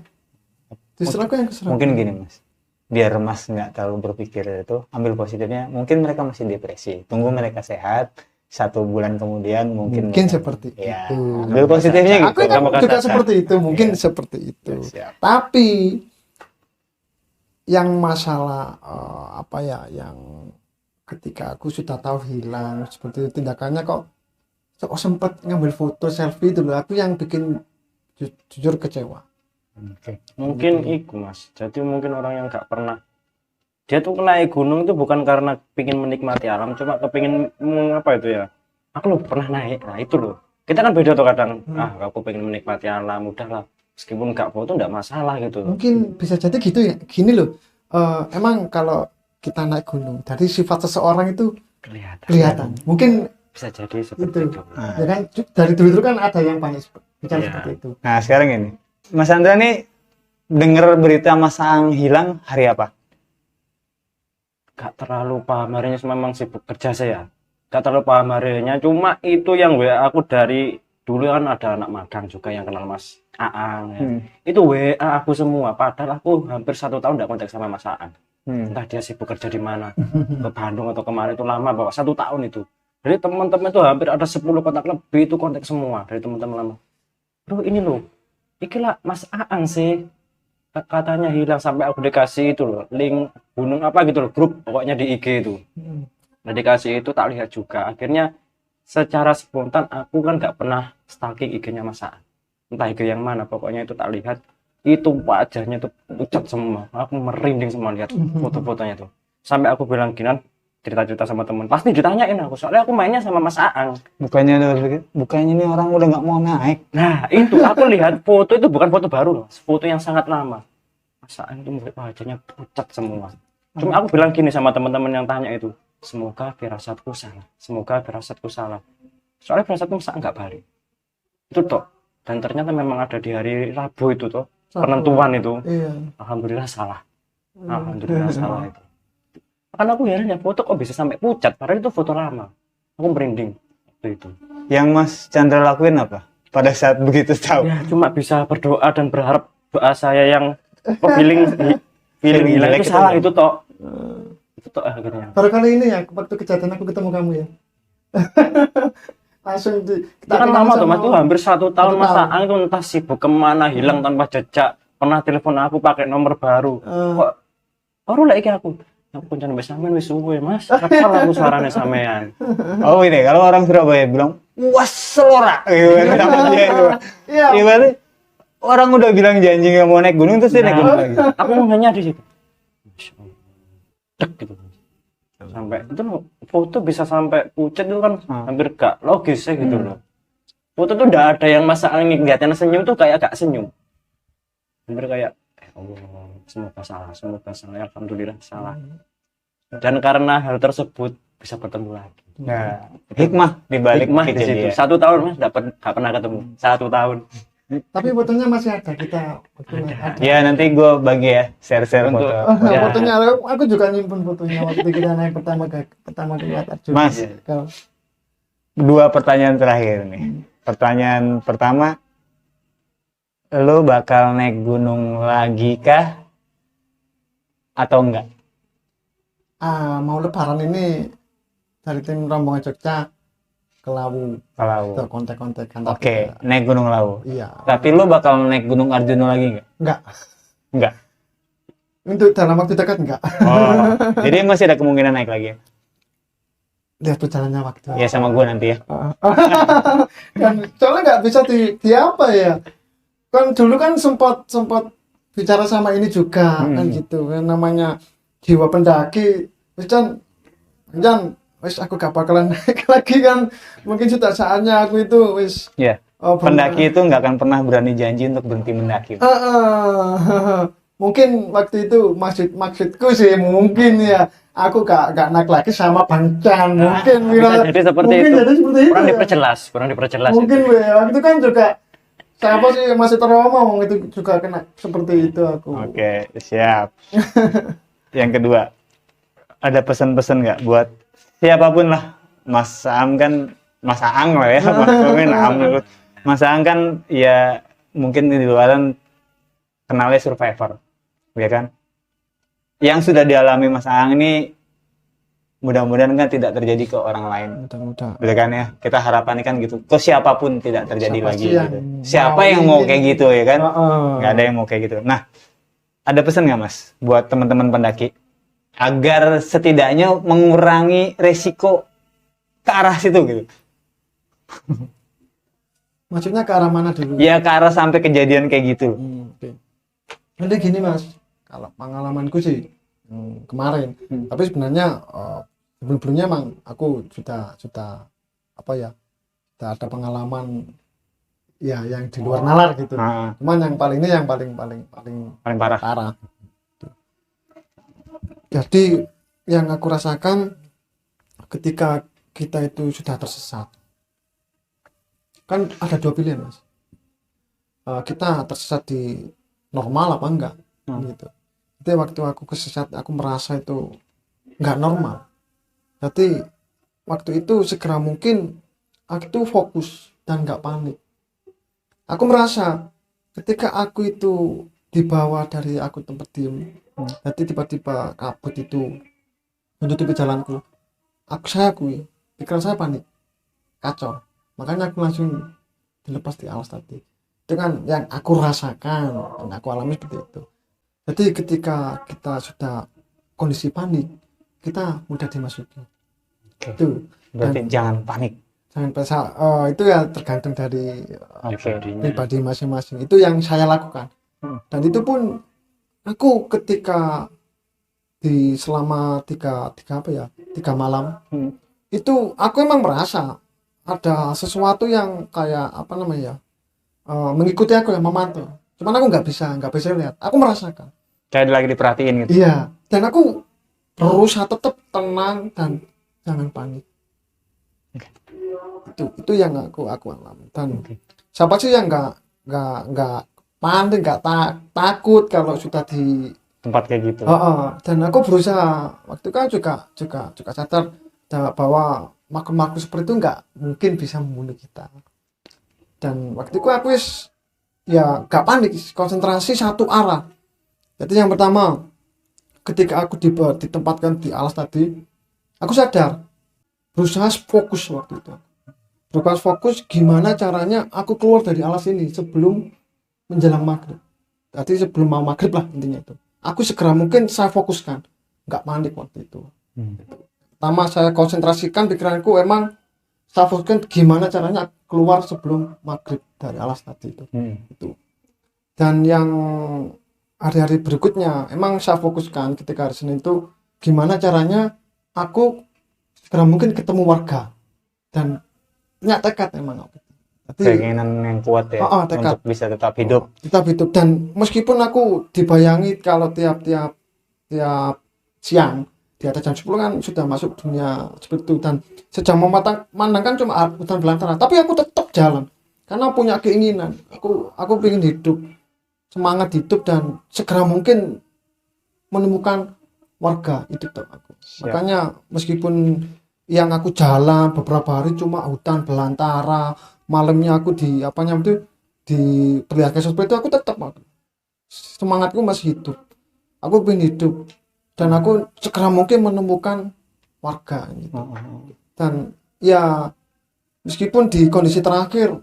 B: Mungkin gini Mas, biar Mas nggak terlalu berpikir itu, ambil positifnya. Mungkin mereka masih depresi. Tunggu mereka sehat. 1 bulan kemudian mungkin
A: seperti
B: ya,
A: itu.
B: ambil positifnya gitu.
A: Aku juga seperti itu. Mungkin seperti itu.
B: Siap.
A: Tapi yang masalah yang ketika aku sudah tahu hilang seperti itu, tindakannya kok sempat ngambil foto selfie dulu, aku yang bikin jujur kecewa.
C: Mungkin itu Mas, jadi mungkin orang yang nggak pernah, dia tuh naik gunung itu bukan karena pingin menikmati alam, cuma kepingin aku loh pernah naik. Nah itu loh, kita kan beda tuh kadang. Aku pengen menikmati alam, udahlah meskipun nggak foto nggak masalah gitu.
A: Mungkin bisa jadi gitu ya, gini loh. Emang kalau kita naik gunung, dari sifat seseorang itu kelihatan. Mungkin
C: bisa jadi seperti itu.
A: Ya kan dari dulu kan ada yang banyak bicara seperti itu.
B: Nah sekarang ini Mas Andra nih dengar berita Mas Ang hilang hari apa?
C: Gak terlalu paham harinya, memang sibuk kerja saya. Gak terlalu paham harinya, cuma itu yang WA aku dari dulu kan ada anak magang juga yang kenal Mas Aang ya. Itu WA aku semua, padahal aku hampir 1 tahun gak kontak sama Mas Aang. Entah dia sibuk kerja di mana, ke Bandung atau kemarin, itu lama, bawa 1 tahun itu. Jadi teman-teman itu hampir ada 10 kontak lebih, itu kontak semua dari teman-teman lama. Bro ini loh, ikilah Mas Aang sih, katanya hilang, sampai aku dikasih itu loh, link gunung apa gitu loh, grup pokoknya di IG itu. Nah, dikasih itu tak lihat juga. Akhirnya secara spontan aku kan nggak pernah stalking IG-nya Mas Aan. Entah IG yang mana, pokoknya itu tak lihat itu wajahnya tuh pucat semua. Aku merinding semua lihat foto-fotonya tuh. Sampai aku bilang Kinan, cerita-cerita sama temen, pasti ditanyain aku, soalnya aku mainnya sama Mas Aang.
B: Bukannya ini orang udah nggak mau naik.
C: Nah itu aku lihat foto itu bukan foto baru loh, foto yang sangat lama. Mas Aang itu wajahnya pucat semua. Cuma aku bilang gini sama teman-teman yang tanya itu, semoga firasatku salah, semoga firasatku salah. Soalnya firasatku Mas Aang nggak balik. Itu toh. Dan ternyata memang ada di hari Rabu itu toh, penentuan itu.
A: Iya.
C: Alhamdulillah salah. Alhamdulillah salah itu. Kan aku heran ya, foto kok bisa sampai pucat, padahal itu foto lama. Aku merinding waktu itu.
B: Yang Mas Chandra lakuin apa pada saat begitu tahu?
C: Ya, cuma bisa berdoa dan berharap doa saya yang feeling hilang itu salah itu toh. Itu toh akhirnya.
A: Baru kali ini ya, waktu kejadian aku ketemu kamu ya. Langsung
C: Itu kan lama tuh Mas, itu hampir 1 tahun Mas Aang itu entah sibuk kemana, hilang tanpa jejak. Pernah telepon aku pakai nomor baru. Kok baru lagi aku kencan wis sampean wis suwe Mas. Apal aku suarane sampean.
B: Oh ini kalau orang Surabaya bilang waselora gitu kan. Iya. Berarti orang udah bilang janji nggak mau naik gunung terus dia naik gunung lagi.
C: Aku hanya di situ. Masya Allah. Dek gitu. Sampai itu foto bisa sampai pucat itu kan hampir gak logis ya gitu loh. Foto tuh udah ada yang masa angin kelihatan senyum tuh kayak gak senyum. Hampir kayak Allah, semoga salah, alhamdulillah salah. Dan karena hal tersebut bisa bertemu lagi.
B: Nah, hikmah di balik
C: di situ. 1 tahun Mas gak pernah ketemu. 1 tahun.
A: Tapi fotonya masih ada kita.
B: Ya nanti gue bagi ya share foto.
A: Ya. Fotonya aku juga nyimpen fotonya waktu kita naik pertama kali atas.
B: Mas, 2 pertanyaan terakhir nih. Pertanyaan pertama, lo bakal naik gunung lagi kah atau enggak?
A: Mau lebaran ini dari tim rombongan Jogja ke Lawu. Ke kontek-kontekan.
B: Oke, naik Gunung Lawu.
A: Iya.
B: Tapi lo bakal naik Gunung Arjuna lagi enggak? Enggak.
A: Untuk dalam waktu dekat enggak.
B: Oh, jadi masih ada kemungkinan naik lagi.
A: Lihat berjalannya waktu.
B: Ya sama gue nanti ya.
A: Kan soalnya nggak bisa di apa ya. Kan dulu kan sempat bicara sama ini juga kan gitu kan, namanya jiwa pendaki. Wis wis aku gak bakalan naik lagi kan, mungkin sudah saatnya aku itu wis
B: pendaki itu nggak akan pernah berani janji untuk berhenti mendaki.
A: Mungkin waktu itu maksudku sih mungkin ya aku gak naik lagi sama Bang Chan, mungkin
C: jadi seperti itu. Kurang diperjelas
A: mungkin waktu itu kan juga siapa sih masih teromong itu juga kena seperti itu aku.
B: Oke, siap. Yang kedua, ada pesan-pesan nggak buat siapapun lah? Mas Aang kan Mas Aang lah ya, Mas Aang kan ya mungkin di luaran kenalnya survivor, ya kan? Yang sudah dialami Mas Aang ini mudah-mudahan kan tidak terjadi ke orang lain.
A: Mudah-mudahan.
B: Betul kan ya? Kita harapan kan gitu. Ke siapapun tidak terjadi
A: Siapa
B: lagi
A: yang
B: gitu. Siapa yang mau kayak gitu ya kan? Nggak ada yang mau kayak gitu. Nah, ada pesan nggak Mas buat teman-teman pendaki agar setidaknya mengurangi resiko ke arah situ gitu?
A: Maksudnya ke arah mana dulu?
B: Ya ke arah sampai kejadian kayak gitu.
A: Okay. Nanti gini Mas, kalau pengalamanku sih kemarin, tapi sebenarnya sebelumnya emang aku sudah apa ya, sudah ada pengalaman ya yang di luar nalar gitu. Cuman yang paling parah. Jadi yang aku rasakan ketika kita itu sudah tersesat, kan ada 2 pilihan Mas. Kita tersesat di normal apa enggak gitu. Jadi waktu aku kesesat, aku merasa itu nggak normal. Jadi waktu itu segera mungkin aku itu fokus dan nggak panik. Aku merasa ketika aku itu dibawa dari aku tempat diem, jadi tiba-tiba kabut itu menutupi jalanku. Saya akui, pikiran saya panik, kacau. Makanya aku langsung dilepas di alas tadi. Dengan yang aku rasakan, yang aku alami seperti itu. Jadi ketika kita sudah kondisi panik, kita mudah dimasuki.
B: Itu berarti jangan panik.
A: Jangan itu ya tergantung dari
C: Pribadinya.
A: pribadi masing-masing. Itu yang saya lakukan. Dan itu pun aku ketika selama tiga malam itu aku emang merasa ada sesuatu yang kayak apa namanya mengikuti aku, yang memantau. Cuman aku nggak bisa lihat. Aku merasakan.
B: Kayak lagi diperhatiin gitu.
A: Iya. Dan aku berusaha tetap tenang dan jangan panik. Itu yang aku alami. Dan siapa sih yang nggak panik, nggak takut kalau sudah di
B: Tempat kayak gitu.
A: Dan aku berusaha waktu kan juga sadar bahwa makhluk-makhluk seperti itu nggak mungkin bisa membunuh kita. Dan waktu itu aku ya nggak panik, konsentrasi satu arah. Jadi yang pertama, ketika aku ditempatkan di alas tadi, aku sadar, berusaha fokus waktu itu. Berusaha fokus gimana caranya aku keluar dari alas ini sebelum menjelang maghrib. Jadi sebelum mau maghrib lah intinya itu. Aku segera mungkin saya fokuskan, nggak panik waktu itu. Pertama saya konsentrasikan pikiranku, emang saya fokuskan gimana caranya keluar sebelum maghrib dari alas tadi itu. Itu. Dan yang hari-hari berikutnya emang saya fokuskan ketika hari Senin itu gimana caranya aku segera mungkin ketemu warga dan punya tekad emang.
B: Keinginan yang kuat ya
A: tekad.
B: untuk bisa tetap hidup.
A: Dan meskipun aku dibayangi kalau tiap siang di atas jam 10 kan sudah masuk dunia seperti itu, dan sejam memandangkan cuma hutan belantara, tapi aku tetap jalan karena punya keinginan. Aku ingin hidup, semangat hidup, dan segera mungkin menemukan warga itu tuh aku. Makanya meskipun yang aku jalan beberapa hari cuma hutan belantara, malamnya aku diperlihatkan seperti itu, aku tetap semangatku masih hidup. Aku ingin hidup dan aku segera mungkin menemukan warga gitu. Dan ya meskipun di kondisi terakhir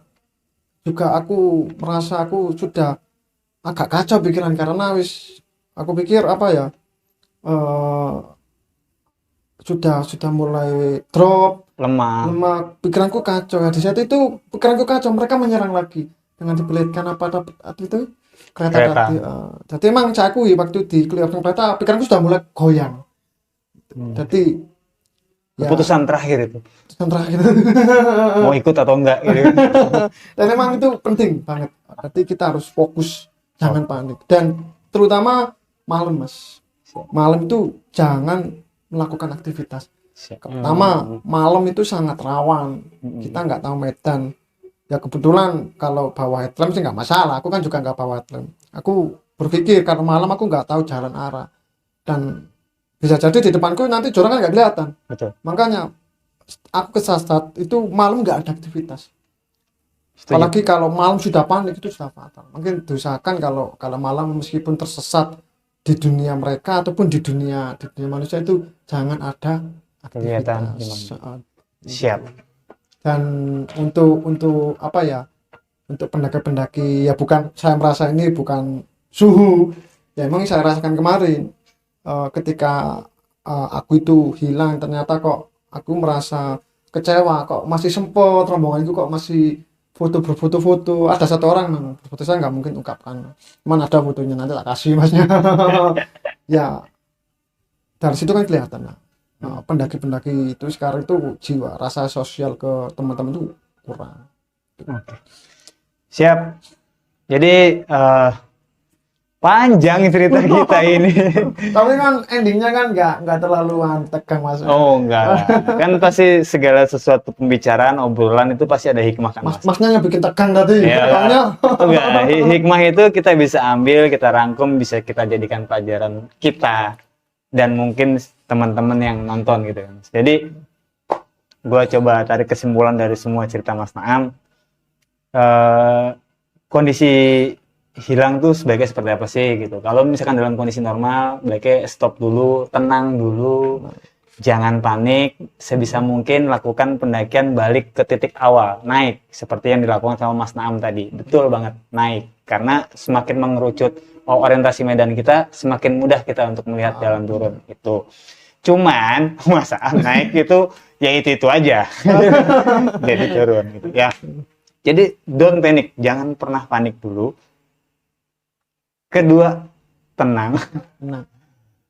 A: juga aku merasa aku sudah agak kacau pikiran karena aku pikir sudah mulai drop, lemah, pikiranku kacau. Di saat itu pikiranku kacau, mereka menyerang lagi dengan diperlihatkan itu kereta. Tadi. Jadi emang saya akui waktu dikelihatan kereta pikiranku sudah mulai goyang. Jadi
B: keputusan terakhir itu. Mau ikut atau enggak gitu.
A: Dan emang itu penting banget. Jadi kita harus fokus, jangan panik. Dan terutama malam, Mas. Malam itu jangan melakukan aktivitas. Pertama, malam itu sangat rawan. Kita nggak tahu medan. Ya kebetulan kalau bawa headlamp sih nggak masalah. Aku kan juga nggak bawa headlamp. Aku berpikir karena malam aku nggak tahu jalan arah. Dan bisa jadi di depanku nanti jurang kan nggak kelihatan.
B: Betul.
A: Makanya aku kesasar itu malam nggak ada aktivitas. Apalagi kalau malam sudah panik itu sudah fatal. Mungkin diusahakan kalau malam meskipun tersesat di dunia mereka ataupun di dunia manusia itu jangan ada
B: kegiatan. Siap.
A: Dan untuk untuk pendaki-pendaki, ya bukan, saya merasa ini bukan suhu, ya emang saya rasakan kemarin ketika aku itu hilang, ternyata kok aku merasa kecewa, kok masih sempet rombongan itu kok masih berfoto-foto. Ada satu orang foto, saya nggak mungkin ungkapkan, cuman ada fotonya, nanti tak kasih Masnya. Ya dari situ kan kelihatan pendaki-pendaki itu sekarang itu jiwa rasa sosial ke teman-teman itu kurang.
B: Oke. Siap. Jadi panjang cerita kita ini.
A: Tapi kan endingnya kan nggak terlalu tegang, Mas.
B: Oh enggak. Kan pasti segala sesuatu pembicaraan, obrolan itu pasti ada hikmah kan, Mas.
A: Masnya yang bikin tegang tadi.
B: Ya, enggak. Hikmah itu kita bisa ambil, kita rangkum, bisa kita jadikan pelajaran kita dan mungkin teman-teman yang nonton gitu kan. Jadi gua coba tarik kesimpulan dari semua cerita Mas Naam. Kondisi hilang tuh sebaiknya seperti apa sih gitu. Kalau misalkan dalam kondisi normal, baiknya stop dulu, tenang dulu, jangan panik, sebisa mungkin lakukan pendakian balik ke titik awal, naik, seperti yang dilakukan sama Mas Naam tadi. Betul banget, naik. Karena semakin mengerucut orientasi medan kita, semakin mudah kita untuk melihat jalan turun itu. Cuman masalah naik itu ya itu aja. Jadi turun gitu ya. Jadi don't panic, jangan pernah panik dulu. Kedua, tenang.
A: Nah,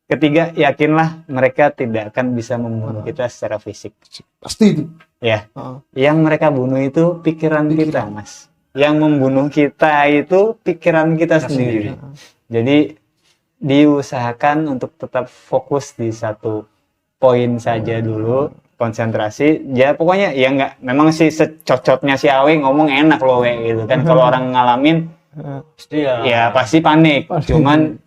B: Ketiga, yakinlah mereka tidak akan bisa membunuh kita secara fisik.
A: pasti itu.
B: Ya,
A: Heeh.
B: yang mereka bunuh itu pikiran kita, Mas. Yang membunuh kita itu pikiran kita sendiri. Jadi diusahakan untuk tetap fokus di satu poin saja dulu, konsentrasi. Ya pokoknya ya nggak, memang sih secocotnya si Awe ngomong enak loh we gitu kan. Kalau orang ngalamin
C: Pasti
B: ya pasti panik.
A: Pasti.
B: Cuman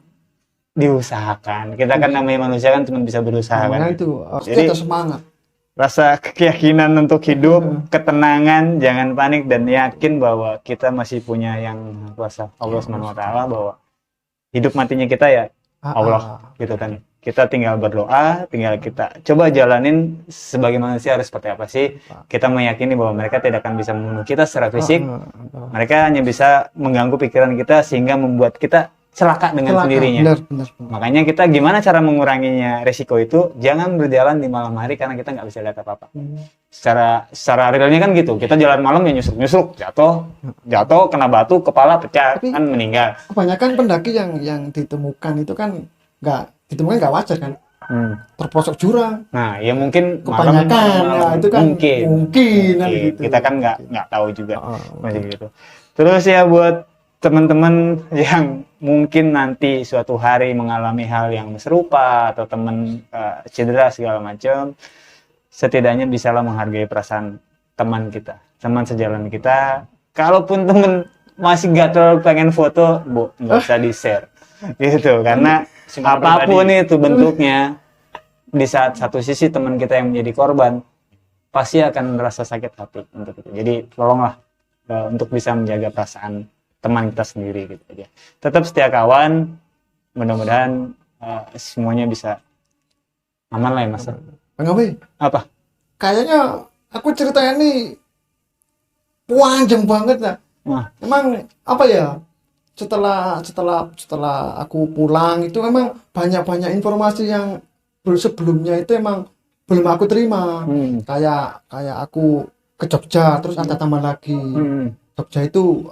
B: diusahakan. Kita kan namanya manusia kan cuma bisa berusaha
A: Makanya
B: kan.
A: itu harus
B: Jadi,
A: kita semangat.
B: Rasa keyakinan untuk hidup, ketenangan, jangan panik dan yakin bahwa kita masih punya yang Maha Kuasa, Allah Subhanahu wa taala, bahwa hidup matinya kita ya Allah gitu kan. Kita tinggal berdoa, tinggal kita coba jalanin sebagai manusia harus seperti apa sih. Kita meyakini bahwa mereka tidak akan bisa membunuh kita secara fisik. Mereka hanya bisa mengganggu pikiran kita sehingga membuat kita celaka dengan sendirinya.
A: Benar.
B: Makanya kita gimana cara menguranginya resiko itu, jangan berjalan di malam hari karena kita nggak bisa lihat apa-apa. Secara realnya kan gitu, kita jalan malam ya nyusruk, jatuh, kena batu, kepala pecah,
A: Tapi
B: kan meninggal.
A: kebanyakan pendaki yang ditemukan itu kan nggak wajar kan, terpojok jurang.
B: Nah, ya mungkin
A: Kebanyakan ya itu kan mungkin kan gitu.
B: Kita kan nggak tahu juga
A: Oh,
B: masih gitu. Terus ya buat teman-teman yang mungkin nanti suatu hari mengalami hal yang serupa atau teman cedera segala macam, setidaknya bisalah menghargai perasaan teman kita, teman sejalan kita. Kalaupun teman masih gatel pengen foto, nggak usah di-share gitu, karena apapun itu bentuknya, di saat satu sisi teman kita yang menjadi korban pasti akan merasa sakit hati untuk itu. Jadi tolonglah untuk bisa menjaga perasaan teman kita sendiri gitu aja. Tetap setia kawan, mudah-mudahan semuanya bisa aman lah ya Mas.
A: Bang Awi,
B: Apa?
A: kayaknya aku ceritanya ini panjang banget ya.
B: Wah.
A: Emang apa ya? Setelah aku pulang itu memang banyak informasi yang sebelumnya itu emang belum aku terima. Kayak aku ke Jogja terus ada tambah lagi. Jogja itu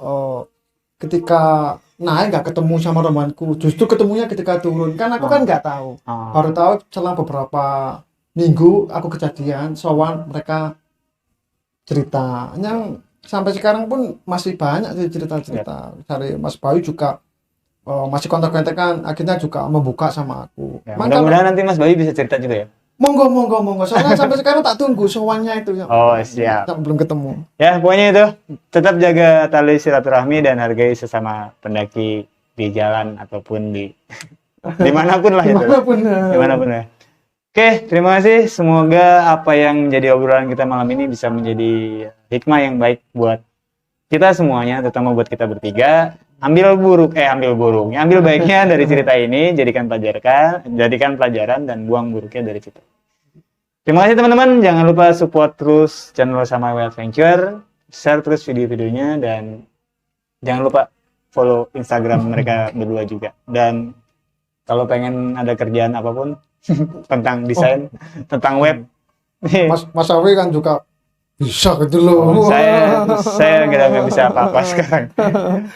A: ketika naik nggak ketemu sama temanku, justru ketemunya ketika turun kan aku kan nggak tahu, baru tahu setelah beberapa minggu aku kejadian sowan mereka cerita yang sampai sekarang pun masih banyak sih cerita-cerita dari Mas Bayu juga masih kontak-kontakan, akhirnya juga membuka sama aku.
B: Ya, mudah-mudahan nanti Mas Bayu bisa cerita juga ya.
A: Monggo soalnya sampai sekarang tak tunggu sowannya itu ya.
B: Oh siap.
A: Belum ketemu.
B: Ya pokoknya itu, tetap jaga tali silaturahmi dan hargai sesama pendaki di jalan ataupun di dimanapun lah itu. Dimanapun ya. Oke, terima kasih. Semoga apa yang jadi obrolan kita malam ini bisa menjadi hikmah yang baik buat kita semuanya, terutama buat kita bertiga. Ambil baiknya dari cerita ini, jadikan pelajaran dan buang buruknya dari situ. Terima kasih teman-teman, jangan lupa support terus channel Sama Wild Adventure, share terus video-videonya, dan jangan lupa follow Instagram mereka berdua juga. Dan kalau pengen ada kerjaan apapun tentang desain, tentang web,
A: Mas Awi kan juga bisa gitu loh.
B: Saya nggak bisa apa-apa sekarang.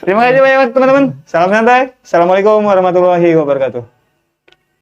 B: Terima kasih banyak teman-teman. Salam santai. Assalamualaikum warahmatullahi wabarakatuh.